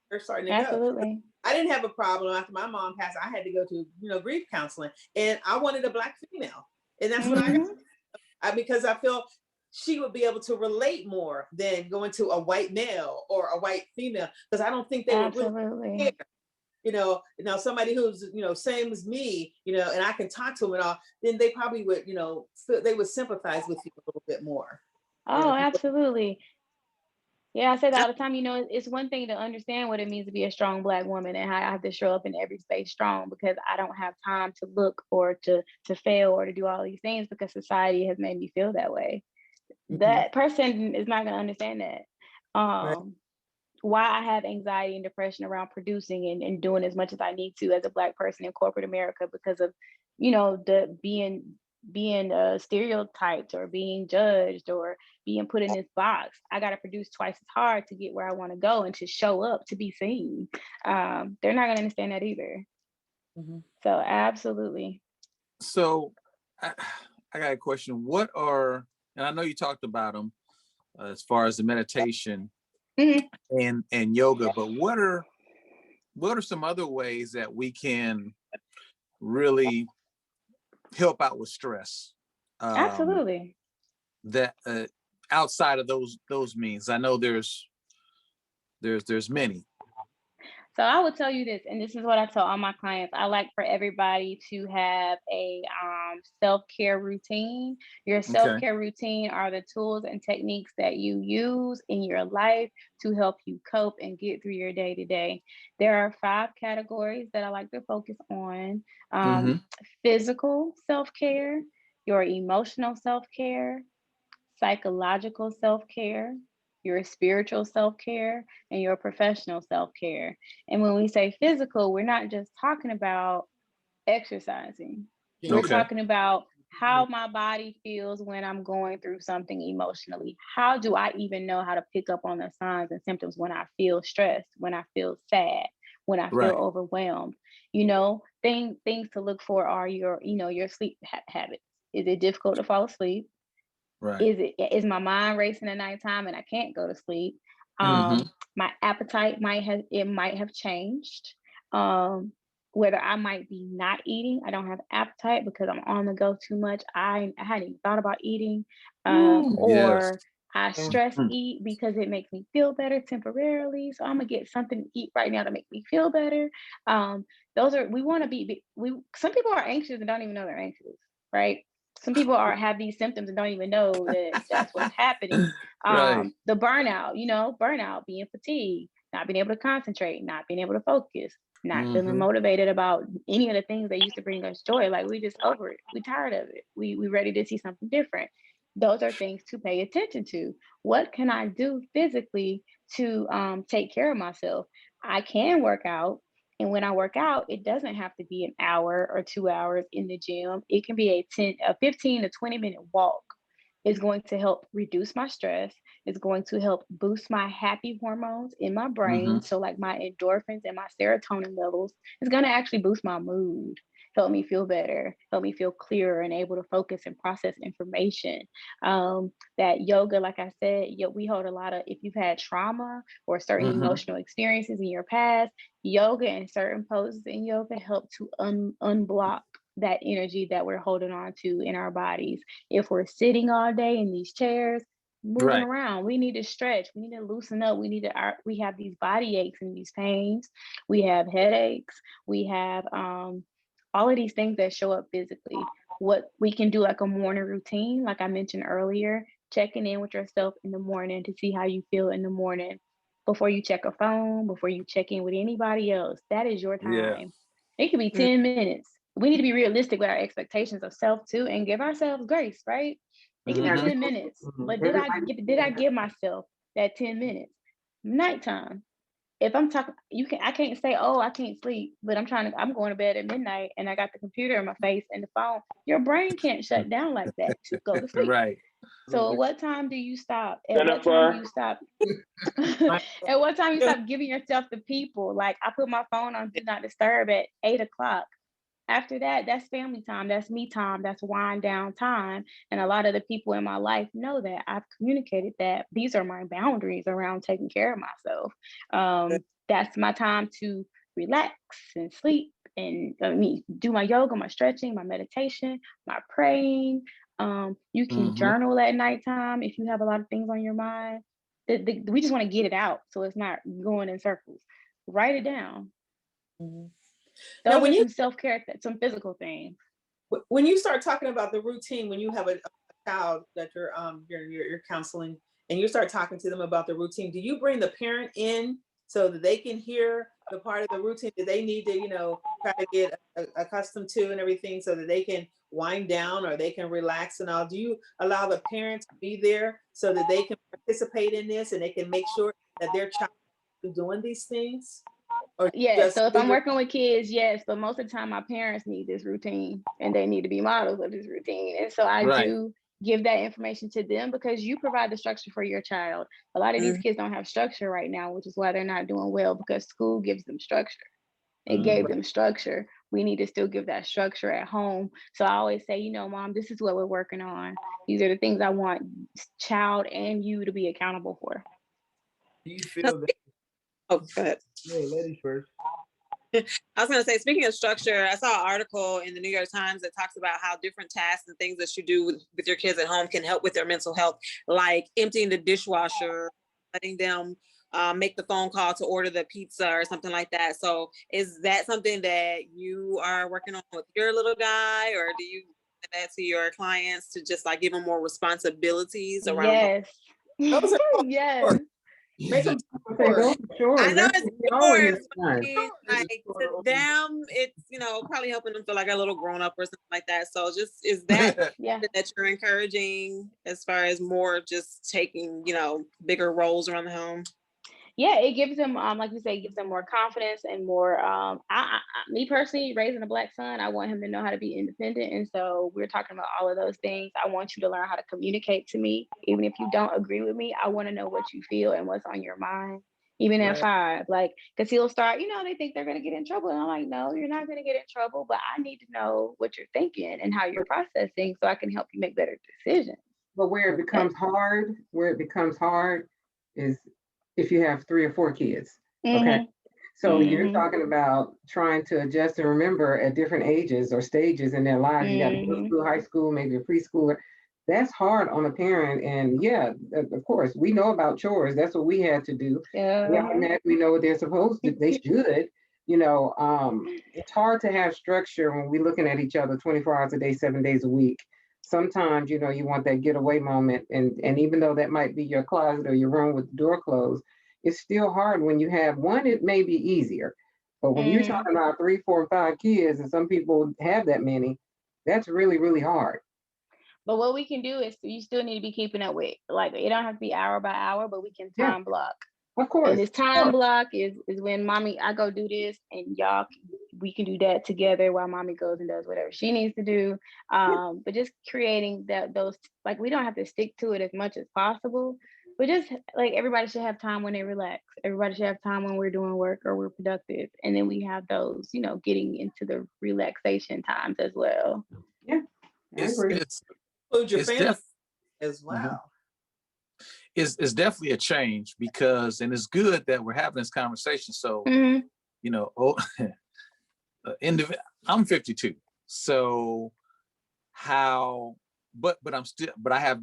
They're starting to go. I didn't have a problem after my mom passed. I had to go to, you know, grief counseling, and I wanted a Black female, and that's what I got. Because I feel she would be able to relate more than going to a white male or a white female, because I don't think they would really care. You know, now somebody who's, you know, same as me, you know, and I can talk to them and all, then they probably would, you know, they would sympathize with you a little bit more. Oh, absolutely. Yeah, I say that all the time. You know, it's one thing to understand what it means to be a strong Black woman and how I have to show up in every space strong, because I don't have time to look or to fail or to do all these things because society has made me feel that way. That person is not going to understand that. Why I have anxiety and depression around producing and doing as much as I need to as a Black person in corporate America, because of, you know, the being stereotyped or being judged or being put in this box. I got to produce twice as hard to get where I want to go and to show up to be seen. They're not going to understand that either. So absolutely. So I got a question. What are, and I know you talked about them as far as the meditation and yoga, but what are some other ways that we can really help out with stress? Absolutely. That outside of those means, I know there's many. So I will tell you this, and this is what I tell all my clients. I like for everybody to have a self-care routine. Your self-care routine are the tools and techniques that you use in your life to help you cope and get through your day-to-day. There are 5 categories that I like to focus on. Physical self-care, your emotional self-care, psychological self-care, your spiritual self-care, and your professional self-care. And when we say physical, we're not just talking about exercising. We're talking about how my body feels when I'm going through something emotionally. How do I even know how to pick up on the signs and symptoms when I feel stressed, when I feel sad, when I feel overwhelmed? You know, things to look for are your sleep habits. Is it difficult to fall asleep? Is my mind racing at nighttime and I can't go to sleep? My appetite might have changed. Whether I might be not eating, I don't have appetite because I'm on the go too much. I hadn't even thought about eating, or I stress eat because it makes me feel better temporarily. So I'm gonna get something to eat right now to make me feel better. We want to be. Some people are anxious and don't even know they're anxious, right? Some people have these symptoms and don't even know that that's what's happening. The burnout, burnout, being fatigued, not being able to concentrate, not being able to focus, not feeling Mhm. motivated about any of the things that used to bring us joy. Like we just over it. We tired of it. We ready to see something different. Those are things to pay attention to. What can I do physically to take care of myself? I can work out. And when I work out, it doesn't have to be an hour or 2 hours in the gym. It can be a 15 to 20-minute walk. It's going to help reduce my stress. It's going to help boost my happy hormones in my brain. Mhm. So, like my endorphins and my serotonin levels, it's going to actually boost my mood, help me feel better, help me feel clearer and able to focus and process information. That yoga, like I said, we hold a lot of, if you've had trauma or certain Mhm. emotional experiences in your past, yoga and certain poses in yoga help to unblock that energy that we're holding on to in our bodies. If we're sitting all day in these chairs, moving Right. around, we need to stretch, we need to loosen up, we have these body aches and these pains, we have headaches, we have all of these things that show up physically. What we can do, like a morning routine, like I mentioned earlier, checking in with yourself in the morning to see how you feel in the morning before you check a phone, before you check in with anybody else. That is your Yeah. time. It could be Mm. 10 minutes. We need to be realistic with our expectations of self too and give ourselves grace, right? It could be Mhm. 10 minutes, but Everybody. did I give myself that 10 minutes? Nighttime. If I'm talking, I can't say, oh, I can't sleep, but I'm going to bed at midnight and I got the computer in my face and the phone. Your brain can't shut down like that to go to sleep. Right. So at what time do you stop? At what time do Jennifer, you stop? At what time you stop giving yourself to people? Like I put my phone on do not disturb at 8 o'clock. After that, that's family time, that's me time, that's wind down time. And a lot of the people in my life know that. I've communicated that these are my boundaries around taking care of myself. That's my time to relax and sleep and do my yoga, my stretching, my meditation, my praying. You can Mhm. journal at nighttime if you have a lot of things on your mind. We just want to get it out so it's not going in circles. Write it down. Mhm. Now, Those are some self-care, some physical things. when you start talking about the routine, when you have a child that you're counseling, and you start talking to them about the routine, do you bring the parent in so that they can hear the part of the routine that they need to, try to get accustomed to and everything, so that they can wind down or they can relax and all? Do you allow the parents to be there so that they can participate in this and they can make sure that their child is doing these things? Or Yes, just so if leave I'm it? working with kids, yes, but most of the time my parents need this routine and they need to be models of this routine. And so I Right. do give that information to them because you provide the structure for your child. A lot of these Mhm. kids don't have structure right now, which is why they're not doing well because school gives them structure. It gave Mhm. them structure. We need to still give that structure at home. So I always say, Mom, this is what we're working on. These are the things I want child and you to be accountable for. Do you Now, feel that? oh, go ahead. Yeah, ladies first. I was going to say, speaking of structure, I saw an article in the New York Times that talks about how different tasks and things that you do with your kids at home can help with their mental health, like emptying the dishwasher, letting them make the phone call to order the pizza or something like that. So is that something that you are working on with your little guy, or do you give that to your clients to just like give them more responsibilities around? Yes. Those are all Yes. chores. Make them Say chores. those are chores. I know That's it's what we always yours, but I done. mean, like to them, it's probably helping them feel like a little grown up or something like that. So, just is that Yeah. something that you're encouraging as far as more just taking bigger roles around the home? Yeah, it gives them, like you say, it gives them more confidence and more. Me personally, raising a Black son, I want him to know how to be independent, and so we're talking about all of those things. I want you to learn how to communicate to me, even if you don't agree with me. I want to know what you feel and what's on your mind, even at Right. 5. Like, because he'll start, they think they're gonna get in trouble, and I'm like, no, you're not gonna get in trouble, but I need to know what you're thinking and how you're processing, so I can help you make better decisions. But where it becomes hard is if you have 3 or 4 kids. Okay. Mm-hmm. So you're Mm-hmm. talking about trying to adjust and remember at different ages or stages in their lives. You got middle Mm-hmm. school, high school, maybe a preschooler. That's hard on a parent. And yeah, of course, we know about chores. That's what we had to do. We Yeah. automatically know what they're supposed to, they should. It's hard to have structure when we're looking at each other 24 hours a day, 7 days a week. Sometimes, you want that getaway moment. And even though that might be your closet or your room with the door closed, it's still hard when you have one. It may be easier, but when you're talking about 3, 4, and 5 kids, and some people have that many, that's really, really hard. But what we can do is you still need to be keeping up with, like, it don't have to be hour by hour, but we can time block. Of course. And this time block is when mommy, I go do this, and y'all, we can do that together while mommy goes and does whatever she needs to do. But just creating those, like, we don't have to stick to it as much as possible, but just like everybody should have time when they relax. Everybody should have time when we're doing work or we're productive. And then we have those, getting into the relaxation times as well. Yeah. It's Include your it's family def- as well. it's definitely a change because, and it's good that we're having this conversation. So, I'm 52. So but I have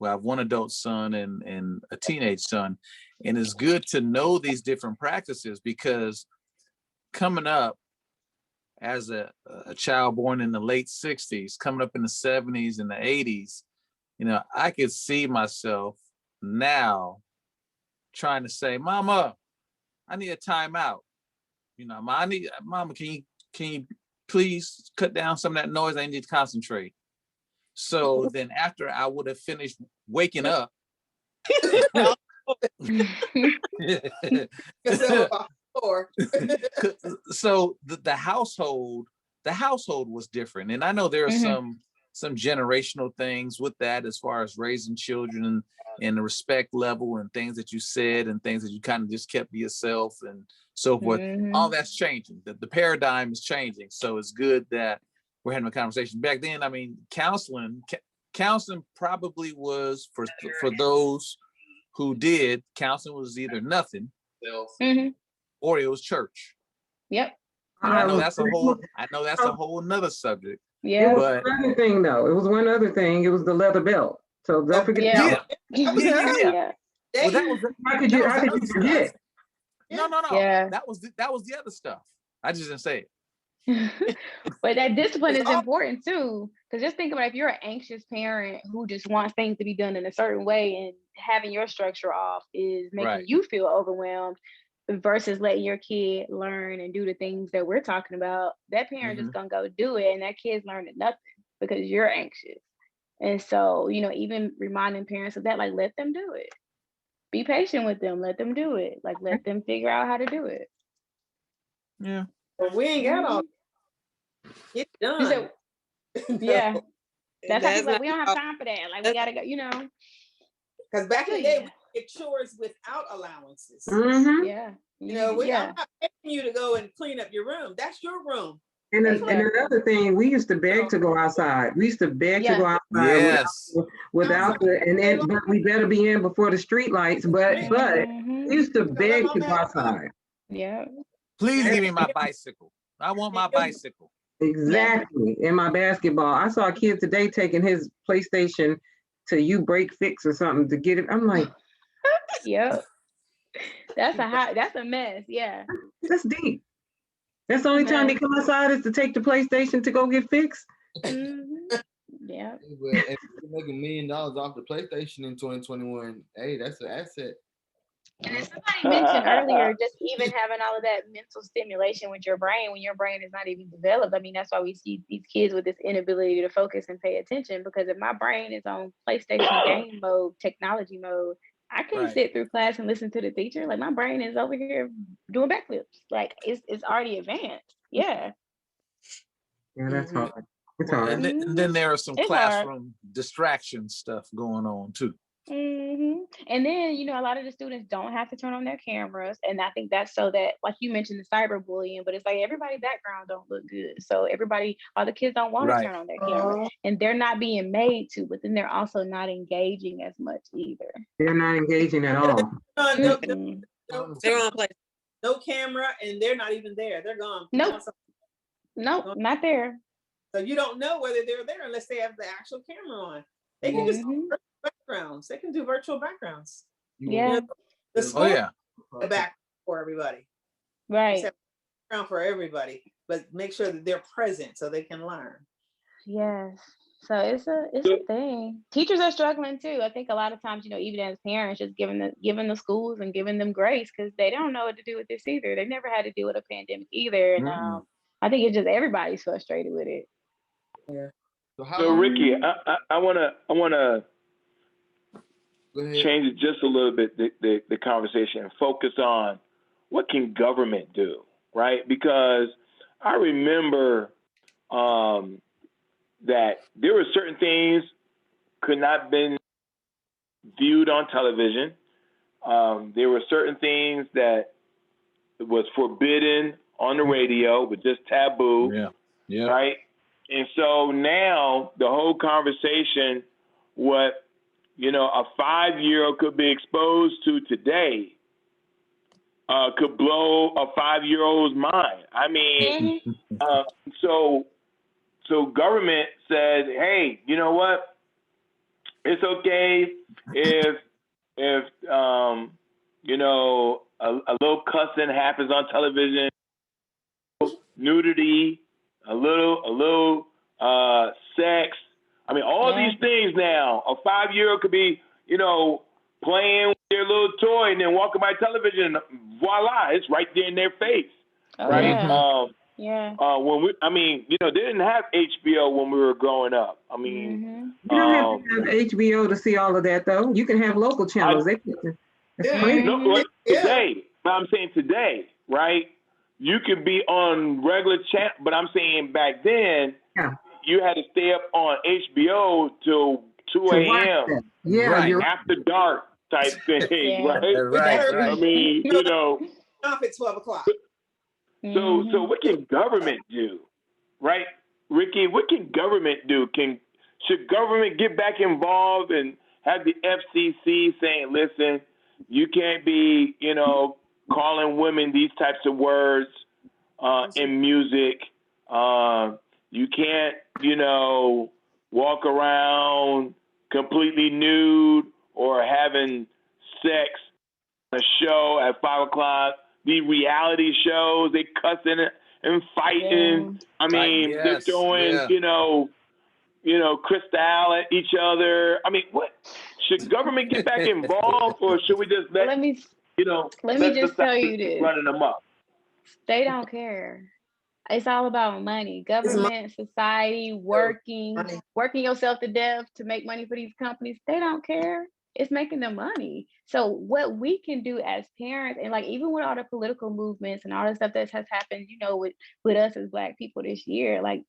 I have one adult son and a teenage son. And it's good to know these different practices because coming up as a child born in the late 60s, coming up in the 70s and the 80s, I could see myself now trying to say, Mama, I need a timeout. Mama, can you please cut down some of that noise? I need to concentrate. So then after I would have finished waking up, so the household was different. And I know there are some generational things with that as far as raising children and the respect level and things that you said and things that you kind of just kept to yourself and so forth. All that's changing. The paradigm is changing. So it's good that we're having a conversation. Back then, I mean, counseling probably was for those who did, counseling was either nothing or it was church. Yep. I know that's a whole nother subject. Yeah. It was another thing though. It was one other thing. It was the leather belt. So don't forget that. Yeah. Well, that was how could you forget? No. Yeah. That was the other stuff. I just didn't say it. But that discipline is important too, because just think about if you're an anxious parent who just wants things to be done in a certain way, and having your structure off is making you feel overwhelmed versus letting your kid learn and do the things that we're talking about. That parent just gonna go do it, and that kid's learning nothing because you're anxious. And so, even reminding parents of that, like, let them do it. Be patient with them. Let them do it. Like, let them figure out how to do it. Yeah. But we ain't got all. Get done. Yeah. That's like we don't have time for that. Like, we gotta go, Because back in the day, we did chores without allowances. Yeah. I'm not paying you to go and clean up your room. That's your room. And another thing, we used to beg to go outside. We used to beg to go outside. Yes. Without but we better be in before the street lights. But we used to beg to go outside. Yeah. Please give me my bicycle. I want my bicycle. Exactly. And my basketball. I saw a kid today taking his PlayStation to break fix or something to get it. I'm like, yep. That's a mess. Yeah. That's deep. That's the only time they come outside is to take the PlayStation to go get fixed. Yeah. If you make $1 million off the PlayStation in 2021, hey, that's an asset. And as somebody mentioned earlier, just even having all of that mental stimulation with your brain when your brain is not even developed. I mean, that's why we see these kids with this inability to focus and pay attention, because if my brain is on PlayStation game mode, technology mode, I couldn't sit through class and listen to the teacher. Like, my brain is over here doing backflips. Like, it's already advanced. Yeah. Yeah, that's hard. It's hard. And then there are some classroom distraction stuff going on too. And then, a lot of the students don't have to turn on their cameras. And I think that's so that, like you mentioned, the cyberbullying, but it's like everybody's background don't look good. So all the kids don't want to turn on their camera, and they're not being made to, but then they're also not engaging as much either. They're not engaging at all. They're on place. No camera, and they're not even there. They're gone. Nope, not there. So you don't know whether they're there unless they have the actual camera on. They can just backgrounds. They can do virtual backgrounds. Yeah. The school the back for everybody. Right. Background for everybody, but make sure that they're present so they can learn. Yes. So it's a thing. Teachers are struggling too. I think a lot of times, even as parents, just giving the schools and giving them grace because they don't know what to do with this either. They've never had to deal with a pandemic either, and I think it's just everybody's frustrated with it. Yeah. So Ricky, I wanna change it just a little bit, the conversation, and focus on what can government do, right? Because I remember that there were certain things could not been viewed on television. There were certain things that was forbidden on the radio, but just taboo. Yeah. Right. And so now the whole conversation, what a 5-year-old could be exposed to today, could blow a 5-year-old's mind. I mean, so government said, hey, you know what? It's okay if a little cussing happens on television, nudity, a little sex. I mean, all these things now. A 5-year-old could be, playing with their little toy and then walking by television. Voila, it's right there in their face. Right? Yeah. They didn't have HBO when we were growing up. I mean, you don't have to have HBO to see all of that, though. You can have local channels. Today, but I'm saying today, right? You could be on regular chat, but I'm saying back then, you had to stay up on HBO till 2 a.m. Yeah, after dark type thing, right? I mean, off at 12 o'clock. So what can government do, right, Ricky? What can government do? Should government get back involved and have the FCC saying, listen, you can't be, calling women these types of words in music. You can't, walk around completely nude or having sex on a show at 5 o'clock. These reality shows, they cussing and fighting. I mean, they're throwing, crystal at each other. I mean, what? Should government get back involved, or should we just let me just tell you this. Running them up. They don't care. It's all about money. Government, society, working yourself to death to make money for these companies. They don't care. It's making them money. So what we can do as parents, and like even with all the political movements and all the stuff that has happened, with us as Black people this year, like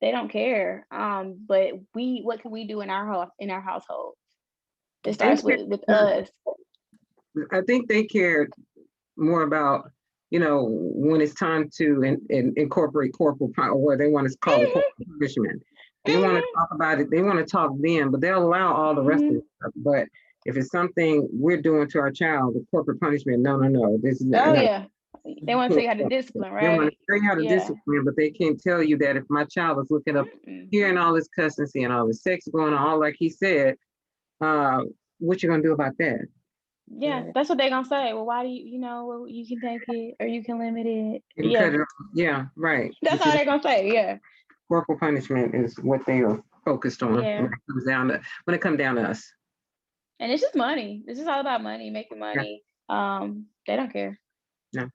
they don't care. But what can we do in our household? It starts with us. I think they care more about, when it's time to incorporate corporal power, or they want to call it corporal punishment. They want to talk about it. They want to talk then, but they'll allow all the rest of the stuff. But if it's something we're doing to our child, the corporate punishment, no. This is They want to tell you how to discipline, right? They want to tell you how to discipline, but they can't tell you that if my child is looking up, hearing all this cussing, seeing all this sex going on, all like he said, what you gonna do about that? Yeah, that's what they're gonna say. Well, why do you can take it or you can limit it? Cut it off. Yeah, right. That's all they're gonna say. Yeah. Corporal punishment is what they are focused on when it comes down to us. And it's just money. This is all about money, making money. They don't care. No.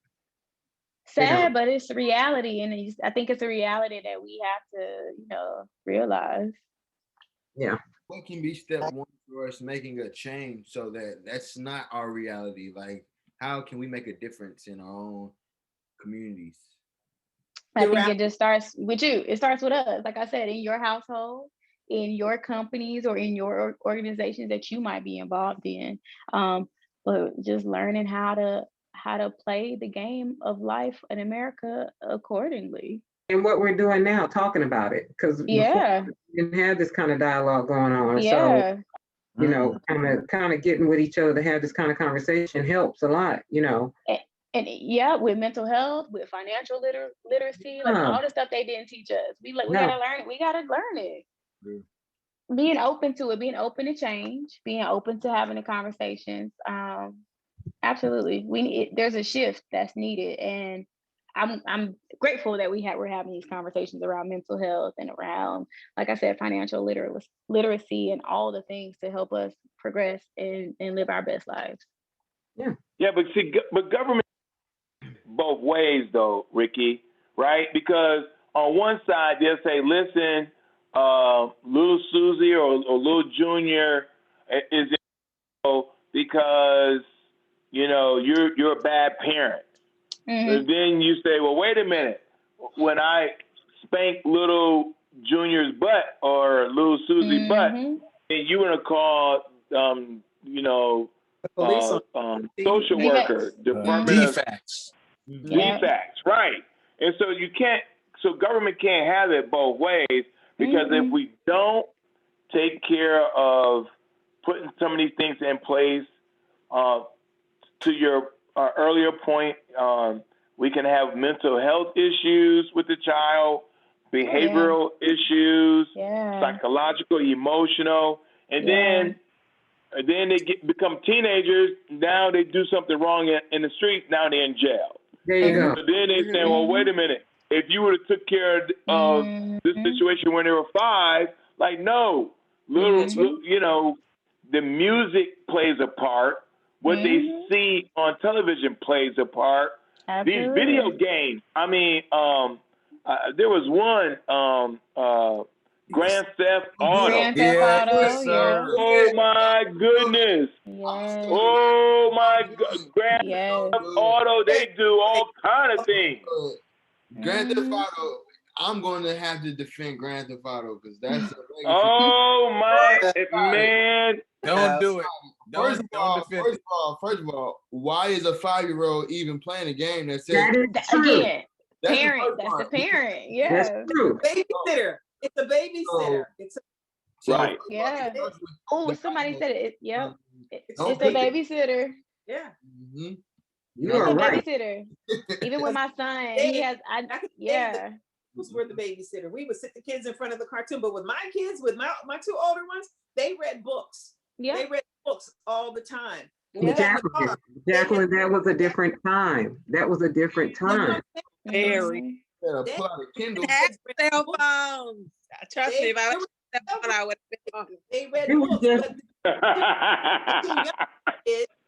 Sad, but it's a reality, and I think it's a reality that we have to, realize. Yeah. What can be step one for us making a change so that that's not our reality? Like, how can we make a difference in our own communities? I think it just starts with you. It starts with us. Like I said, in your household, in your companies, or in your organizations that you might be involved in. But just learning how to play the game of life in America accordingly. And what we're doing now, talking about it, because we didn't have this kind of dialogue going on. Yeah. So, kind of getting with each other to have this kind of conversation helps a lot, And with mental health, with financial literacy, like all the stuff they didn't teach us. We gotta learn it. We gotta learn it. Yeah. Being open to it, being open to change, being open to having the conversations. Absolutely, there's a shift that's needed, and I'm grateful that we're having these conversations around mental health and around, like I said, financial literacy and all the things to help us progress and live our best lives. Yeah, but see, but government both ways though, Ricky, right? Because on one side they'll say, listen, little Susie or little Junior is because you're a bad parent. And then you say, well, wait a minute. When I spank little Junior's butt or little Susie's butt, and you want to call, social worker, Department of DFACS. DFACS, right? And so so government can't have it both ways, because if we don't take care of putting some of these things in place, to your earlier point, we can have mental health issues with the child, behavioral issues, psychological, emotional, and then they become teenagers. Now they do something wrong in the streets. Now they're in jail. There you go. So then they say, well, wait a minute. If you would have took care of this situation when they were 5, like, no, the music plays a part. What they see on television plays a part. Absolutely. These video games. I mean, there was one Grand Theft Auto. Grand Theft Auto, yeah. Oh my goodness. Yes. Oh my God. Grand Theft Auto. They do all kind of things. Grand Theft Auto. I'm going to have to defend Grand Theft Auto because that's a oh my man. Don't do it. First of all, why is a 5-year-old even playing a game that says again? Parent, that's the parent. Yeah, that's true. Babysitter. It's a babysitter. Right. Yeah. Oh, somebody said it. Yep. It's a babysitter. Yeah. You are right. Babysitter. Even with my son, he has. We're the babysitter. We would sit the kids in front of the cartoon, but with my kids, with my 2 older ones, they read books. Yeah. They read books all the time. Jacqueline, that was a different time. That was a different time. Very. Cell phones. Trust me, if I was I would have been on. They read books,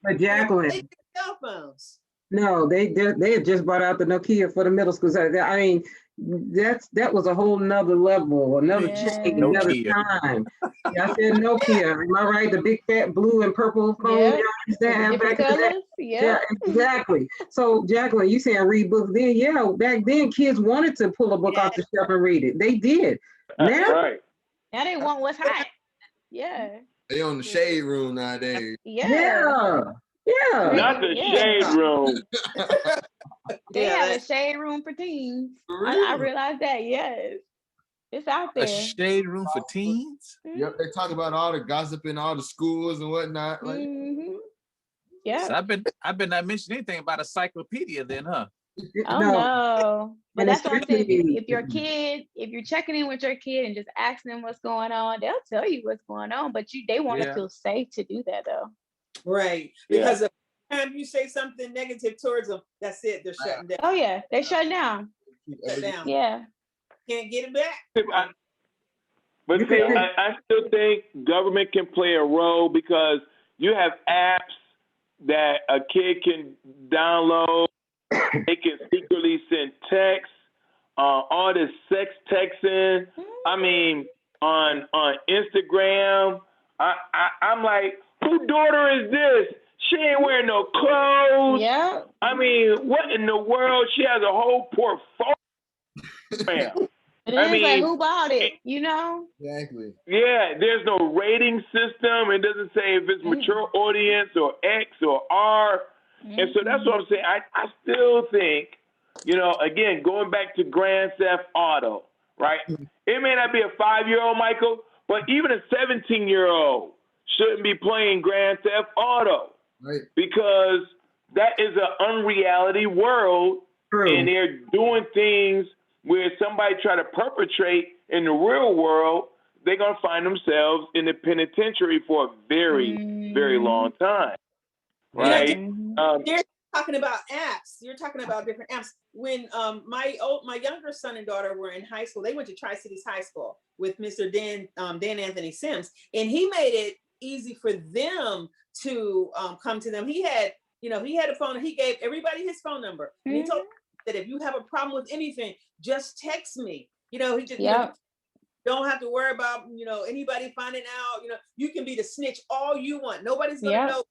but Jacqueline, they cell phones. No, they had just brought out the Nokia for the middle school. I mean, that was a whole nother level, another change, another time. Yeah, I said Nokia. Am I right? The big fat blue and purple phone y'all used to have back then. Yeah, exactly. So Jacqueline, you saying read books then? Yeah, back then kids wanted to pull a book off the shelf and read it. They did. Now they want what's hot. Yeah. They on the shade room nowadays. Yeah. Not the shade room. They have a shade room for teens. I realized that. Yes, it's out there. A shade room for teens. Yep, they talk about all the gossip in all the schools and whatnot. Like, yeah. So I've been not mentioning anything about a encyclopedia then, huh? Oh no. But that's what I'm saying. If you're checking in with your kid and just asking them what's going on, they'll tell you what's going on. But they want to feel safe to do that though. Right. Because the time you say something negative towards them, that's it. They're shutting down. Oh yeah, they shut down. Yeah. Can't get it back. But see, I still think government can play a role, because you have apps that a kid can download. They can secretly send texts, all this sex texting. I mean, on Instagram, I'm like, whose daughter is this? She ain't wearing no clothes. Yeah. I mean, what in the world? She has a whole portfolio. Like, who bought it? You know? Exactly. Yeah, there's no rating system. It doesn't say if it's mature audience or X or R. And so that's what I'm saying. I still think, again, going back to Grand Theft Auto, right? It may not be a 5-year-old, Michael, but even a 17-year-old shouldn't be playing Grand Theft Auto, right? Because that is an unreality world, and they're doing things where somebody try to perpetrate in the real world, they're going to find themselves in the penitentiary for a very, very long time, right? There's talking about apps. You're talking about different apps. When my younger son and daughter were in high school, they went to Tri-Cities High School with Mr. Dan Anthony Sims, and he made it easy for them to come to them. He had a phone. He gave everybody his phone number, and he told that if you have a problem with anything, just text me. He just don't have to worry about anybody finding out. You can be the snitch all you want. Nobody's gonna know.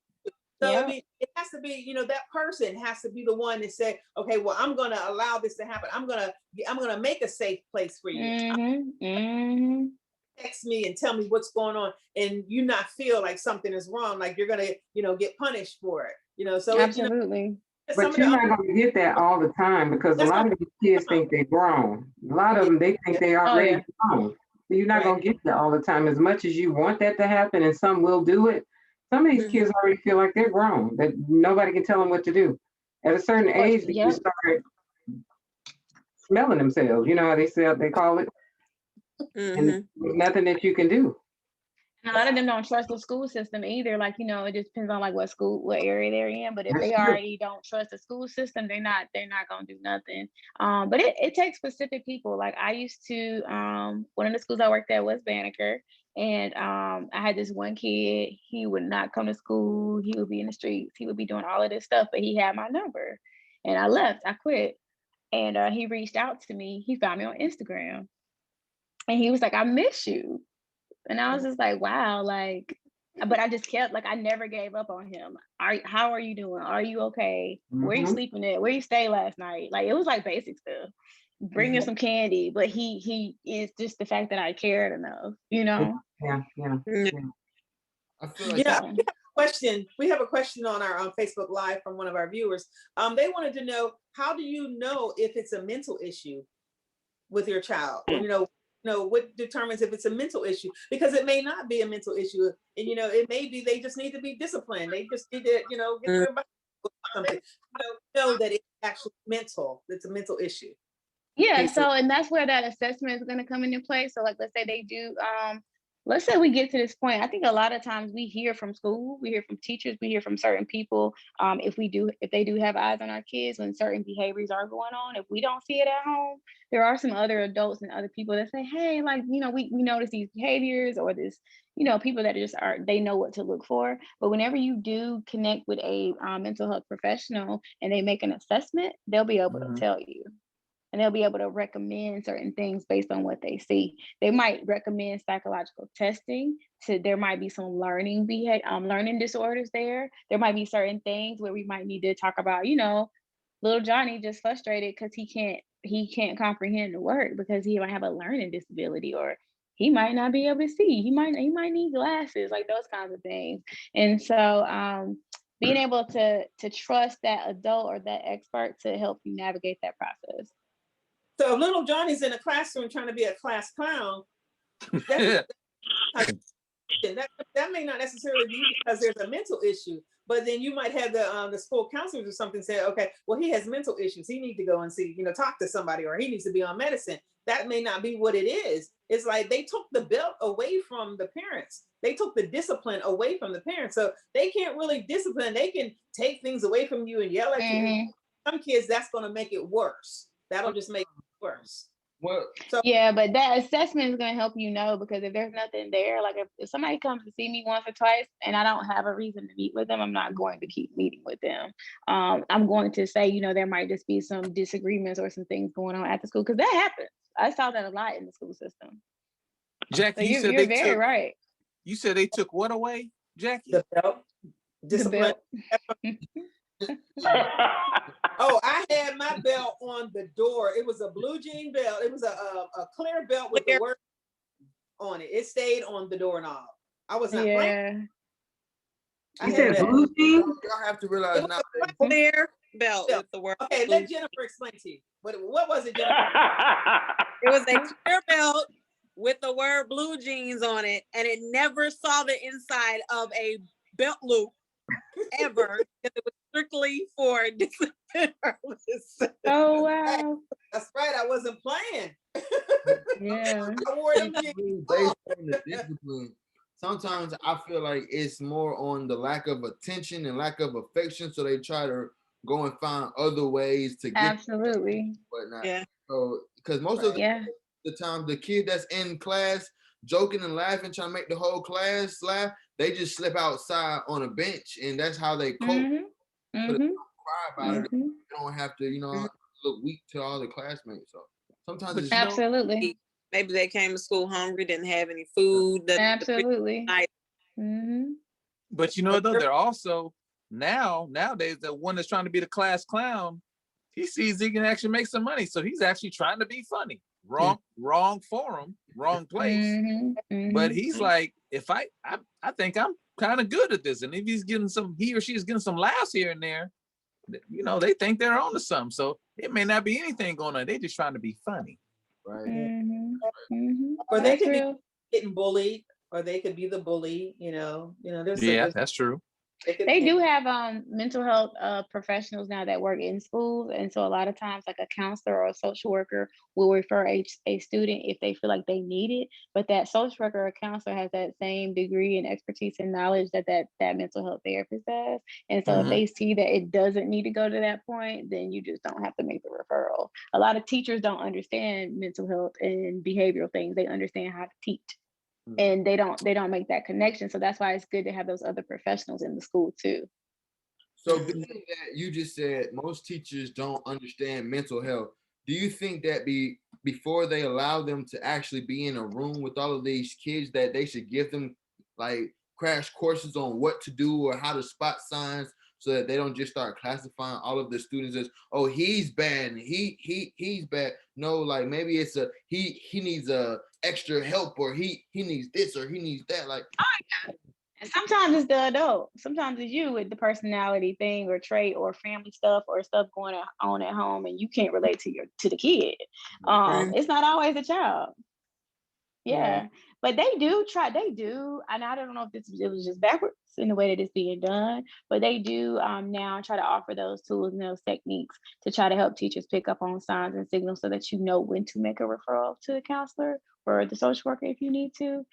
So I mean, it has to be, that person has to be the one that say, okay, well, I'm gonna allow this to happen. I'm gonna make a safe place for you. Text me and tell me what's going on, and you not feel like something is wrong, like you're gonna, get punished for it. So absolutely. But you're not going to get that all the time, because a lot of these kids think they're grown. A lot of them, they think they are already grown. So you're not going to get that all the time. As much as you want that to happen, and some will do it, some of these kids already feel like they're grown, that nobody can tell them what to do. At a certain age, they just start smelling themselves. You know how they call it? And there's nothing that you can do. A lot of them don't trust the school system either. Like, it just depends on like what area they're in. But if they already don't trust the school system, they're not gonna do nothing. But it takes specific people. Like I used to, one of the schools I worked at was Banneker, and I had this one kid. He would not come to school. He would be in the streets. He would be doing all of this stuff. But he had my number, and I left. I quit, and he reached out to me. He found me on Instagram, and he was like, "I miss you." And I was just like, wow, like, but I just kept, like, I never gave up on him. How are you doing? Are you okay? Where you sleeping at? Where you stay last night? Like, it was like basic stuff. Bring him some candy, but he is just the fact that I cared enough, Yeah. I feel like we have a question on our Facebook Live from one of our viewers. They wanted to know, how do you know if it's a mental issue with your child? What determines if it's a mental issue? Because it may not be a mental issue, and it may be they just need to be disciplined. They just need to get their body something. Know that it's actually mental. It's a mental issue. Yeah. So, and that's where that assessment is going to come into play. So, like, let's say they do. Let's say we get to this point. I think a lot of times we hear from school, we hear from teachers, we hear from certain people. If they do have eyes on our kids when certain behaviors are going on, if we don't see it at home, there are some other adults and other people that say, hey, like, we notice these behaviors, or this, people that just they know what to look for. But whenever you do connect with a mental health professional and they make an assessment, they'll be able to tell you. And they'll be able to recommend certain things based on what they see. They might recommend psychological testing. So there might be some learning disorders there. There might be certain things where we might need to talk about, little Johnny just frustrated because he can't comprehend the word because he might have a learning disability, or he might not be able to see. He might need glasses, like those kinds of things. And so being able to trust that adult or that expert to help you navigate that process. So if little Johnny's in a classroom trying to be a class clown, that may not necessarily be because there's a mental issue, but then you might have the school counselors or something say, okay, well, he has mental issues. He needs to go and see, talk to somebody, or he needs to be on medicine. That may not be what it is. It's like they took the belt away from the parents. They took the discipline away from the parents. So they can't really discipline. They can take things away from you and yell at you. Some kids, that's going to make it worse. That'll just make it worse. Well, yeah, but that assessment is going to help because if there's nothing there, like if somebody comes to see me once or twice and I don't have a reason to meet with them, I'm not going to keep meeting with them. I'm going to say, there might just be some disagreements or some things going on at the school, because that happens. I saw that a lot in the school system. Jackie, so you're very right. You said they took what away, Jackie? The belt. Discipline. Oh, I had my belt on the door. It was a blue jean belt. It was a clear belt with the word on it. It stayed on the doorknob. I was not playing. You said blue jean? Y'all have to realize now. Clear belt with the word. Okay, let Jennifer explain to you. What was it, Jennifer? It was a clear belt with the word blue jeans on it, and it never saw the inside of a belt loop ever. It was strictly for discipline purposes. Oh wow. That's right. I wasn't playing. Yeah. I wore them based on the discipline. Sometimes I feel like it's more on the lack of attention and lack of affection, so they try to go and find other ways to get Absolutely. whatnot. Yeah. So because most of Yeah. the time the kid that's in class joking and laughing, trying to make the whole class laugh, they just slip outside on a bench, and that's how they cope. Mm-hmm. So they Mm-hmm. don't cry about it. Mm-hmm. They don't have to, Mhm. look weak to all the classmates. So sometimes But it's you know, Absolutely. Maybe they came to school hungry, didn't have any food. The previous Absolutely. night. Mm-hmm. but you know though, they're also nowadays the one that's trying to be the class clown, he sees he can actually make some money, so he's actually trying to be funny. Wrong forum, wrong place. Mm-hmm. But Mm-hmm. he's like, if I think I'm kind of good at this, and if he or she is getting some laughs here and there, they think they're on to something. So it may not be anything going on. They just trying to be funny. right. Mm-hmm. Mm-hmm. Or they That's could be real. getting bullied, or they could be the bully. Yeah, there's that's true. They do have mental health professionals now that work in schools, and so a lot of times, like a counselor or a social worker will refer a student if they feel like they need it. But that social worker or counselor has that same degree and expertise and knowledge that mental health therapist has. And so if Mhm. they see that it doesn't need to go to that point, then you just don't have to make the referral. A lot of teachers don't understand mental health and behavioral things. They understand how to teach, and they don't make that connection. So that's why it's good to have those other professionals in the school too. So being that you just said most teachers don't understand mental health, do you think that before they allow them to actually be in a room with all of these kids, that they should give them like crash courses on what to do or how to spot signs, so that they don't just start classifying all of the students as, oh, he's bad and he's bad? No, like maybe it's he needs a extra help, or he needs this or he needs that. Like, And sometimes it's the adult. Sometimes it's you with the personality thing or trait or family stuff or stuff going on at home, and you can't relate to the kid. It's not always the child. Yeah, but they do try. They do, and I don't know if it was just backwards in the way that it's being done, but they do now try to offer those tools and those techniques to try to help teachers pick up on signs and signals so that you know when to make a referral to the counselor or the social worker if you need to.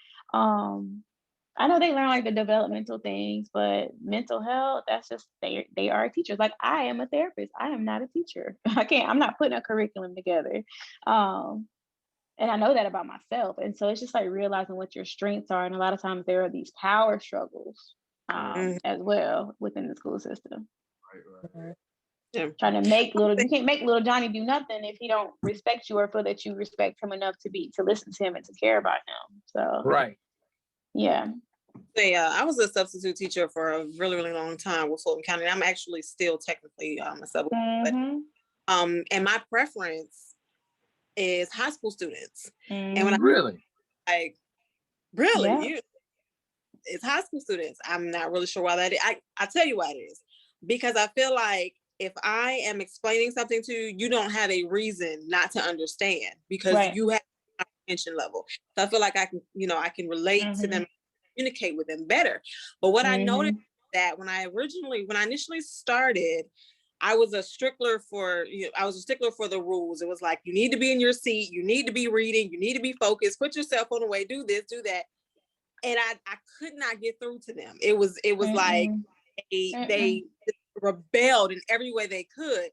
I know they learn like the developmental things, but mental health, that's just they are teachers. Like I am a therapist. I am not a teacher. I'm not putting a curriculum together. And I know that about myself. And so it's just like realizing what your strengths are. And a lot of times there are these power struggles as well within the school system. right. Yeah. Trying to you can't make little Johnny do nothing if he don't respect you or feel that you respect him enough to listen to him and to care about him. So Right. yeah. I was a substitute teacher for a really, really long time with Fulton County. I'm actually still technically a sub, but and my preference is high school students. And when Really? it's high school students. I'm not really sure why that is. I tell you why it is. Because I feel like if I am explaining something to you, you don't have a reason not to understand, because you have comprehension level. So I feel like I can relate to them, communicate with them better. But what I noticed that when I initially started, I was a stickler for the rules. It was like, you need to be in your seat, you need to be reading, you need to be focused, put your cell phone away, do this, do that. And I could not get through to them. It was like they rebelled in every way they could.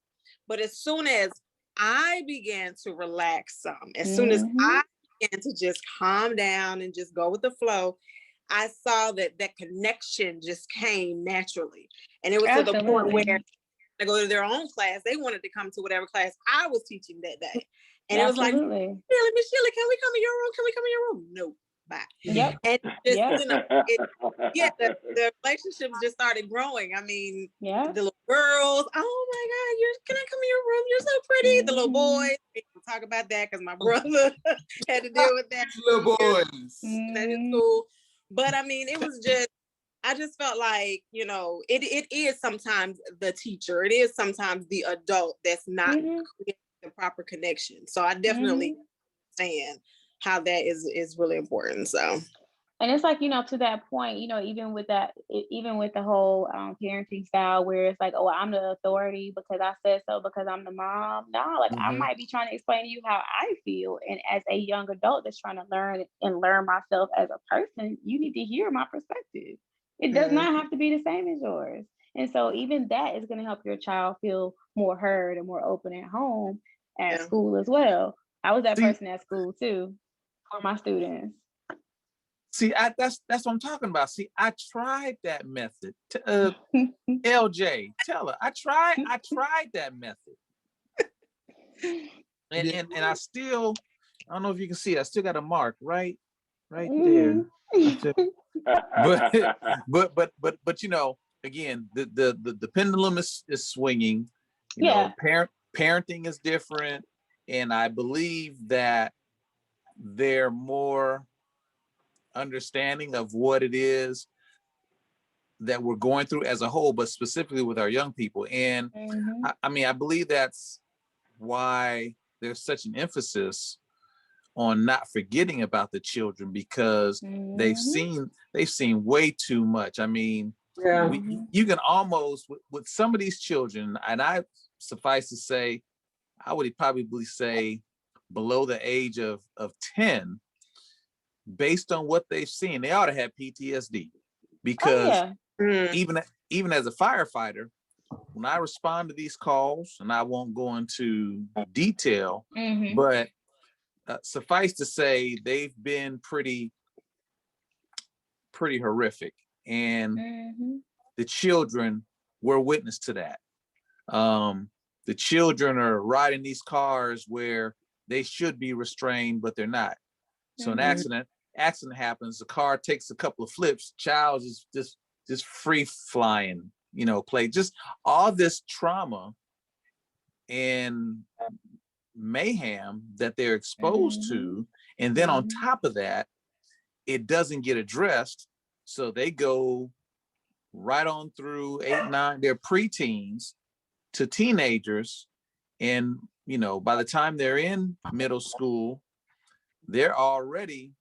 But as soon as I began to relax some, as soon as I began to just calm down and just go with the flow, I saw that connection just came naturally. And it was to the point where to go to their own class, they wanted to come to whatever class I was teaching that day. And it was like, Miss Sheila, can we come in your room? Can we come in your room? No, bye. Yep. And just, the relationships just started growing. I mean, the little girls, oh my God, can I come in your room? You're so pretty. The little boys, we can talk about that because my brother had to deal with that. Little boys. At his school. But I mean, I just felt like, it is sometimes the teacher, it is sometimes the adult that's not creating the proper connection. So I definitely understand how that is really important. So, and it's like, to that point, even with the whole parenting style where it's like, oh, I'm the authority because I said so, because I'm the mom. No, like I might be trying to explain to you how I feel. And as a young adult that's trying to learn myself as a person, you need to hear my perspective. It does not have to be the same as yours. And so even that is going to help your child feel more heard and more open at home, at Yeah. school as well. I was that See- person at school too for my students. See, that's what I'm talking about. See, I tried that method. LJ, tell her I tried that method. And I still, I don't know if you can see it, I still got a mark right there. But you know, again, the pendulum is swinging. You know, parenting is different, and I believe that they're more understanding of what it is that we're going through as a whole, but specifically with our young people. And I mean, I believe that's why there's such an emphasis on not forgetting about the children, because they've seen way too much. I mean, Yeah. you can almost with some of these children, and I suffice to say, I would probably say below the age of 10, based on what they've seen, they ought to have PTSD, because even as a firefighter, when I respond to these calls, and I won't go into detail, but suffice to say, they've been pretty horrific, and the children were witness to that. The children are riding these cars where they should be restrained, but they're not. So an accident happens, the car takes a couple of flips, child is just free flying, you know, play, just all this trauma and mayhem that they're exposed to. And then on top of that, it doesn't get addressed. So they go right on through 8, 9, they're preteens to teenagers. And, you know, by the time they're in middle school, they're already,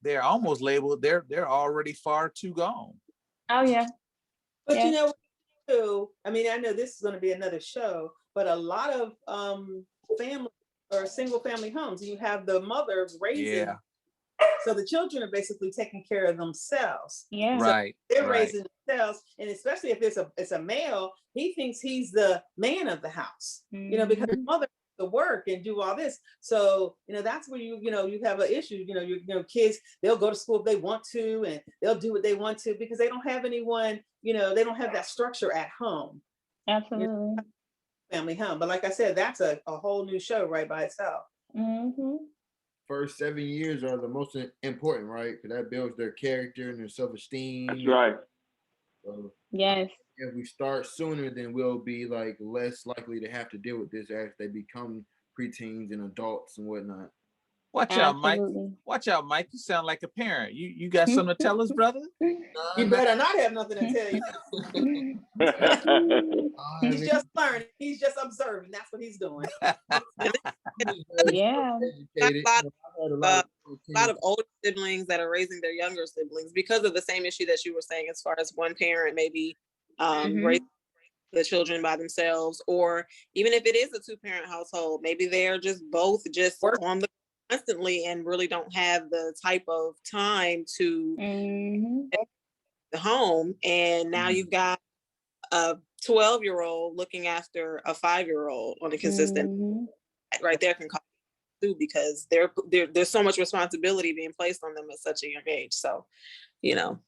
they're almost labeled, they're already far too gone. Oh yeah. But you know, too, I mean, I know this is going to be another show, but a lot of family or single family homes, you have the mothers raising. Yeah. So the children are basically taking care of themselves. Yeah. Right. So they're raising themselves. And especially if it's a male, he thinks he's the man of the house, you know, because the mother has to work and do all this. So, you know, that's where you have an issue. You know, kids, they'll go to school if they want to, and they'll do what they want to because they don't have anyone, you know, they don't have that structure at home. Absolutely. You know, family home. But like I said, that's a whole new show right by itself. First 7 years are the most important, right? Because that builds their character and their self-esteem. That's right. So yes. If we start sooner, then we'll be like less likely to have to deal with this as they become preteens and adults and whatnot. Watch out, Mike. Watch out, Mike. You sound like a parent. You got something to tell us, brother? You better not have nothing to tell you. He's just learning. He's just observing. That's what he's doing. Yeah. A lot of older siblings that are raising their younger siblings because of the same issue that you were saying, as far as one parent maybe raising the children by themselves, or even if it is a 2-parent household, maybe they're just both just on the constantly and really don't have the type of time to the home. And now you've got a 12-year-old looking after a 5-year-old on a consistent right there can cause too, because there's so much responsibility being placed on them at such a young age. So, you know.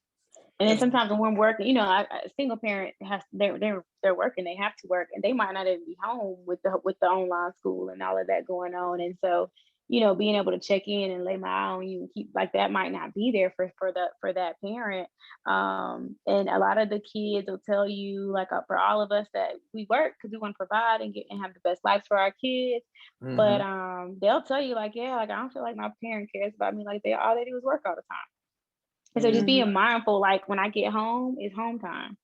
And then sometimes when we're working, you know, a single parent they're working, they have to work, and they might not even be home with the online school and all of that going on. And so, you know, being able to check in and lay my eye on you and keep like that might not be there for that parent. And a lot of the kids will tell you, like, for all of us, that we work because we want to provide and have the best lives for our kids. But they'll tell you, like, yeah, like, I don't feel like my parent cares about me. Like, all they do is work all the time. And so just being mindful, like, when I get home, it's home time.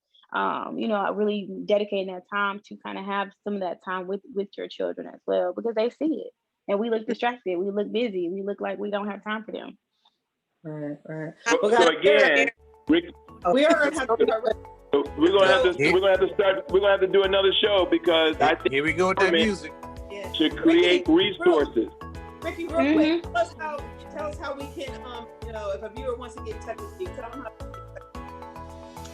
You know, really dedicating that time to kind of have some of that time with your children as well, because they see it. And we look distracted. We look busy. We look like we don't have time for them. Right. So again, we are going to have to. We're gonna have to do another show, because I think here we go with that music. To create resources. Ricky, real quick, tell us how we can, you know, if a viewer wants to get in touch with you, tell them how.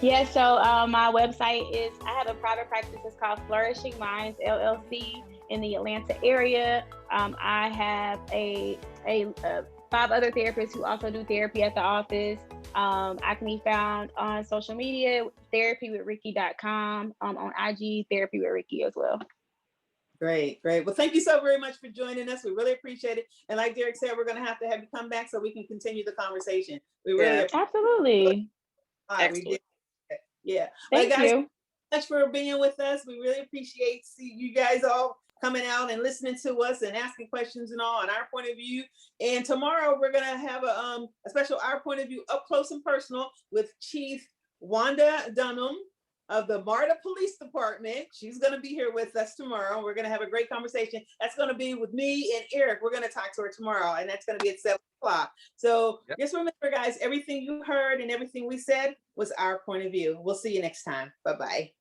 Yeah, so my website is, I have a private practice. It's called Flourishing Minds LLC in the Atlanta area. I have a 5 other therapists who also do therapy at the office. I can be found on social media, therapywithricky.com, on IG, Therapy with Ricky as well. Great, great. Well, thank you so very much for joining us. We really appreciate it. And like Derek said, we're going to have you come back so we can continue the conversation. We really Yeah. Absolutely. we did. Yeah. Thank But guys, you. much for being with us. We really appreciate you guys all coming out and listening to us and asking questions and all on our point of view. And tomorrow we're gonna have a special Our Point of View up close and personal with Chief Wanda Dunham of the MARTA Police Department. She's gonna be here with us tomorrow. We're gonna have a great conversation. That's gonna be with me and Eric. We're gonna talk to her tomorrow, and that's gonna be at 7 o'clock. So just remember, guys, everything you heard and everything we said was our point of view. We'll see you next time. Bye-bye.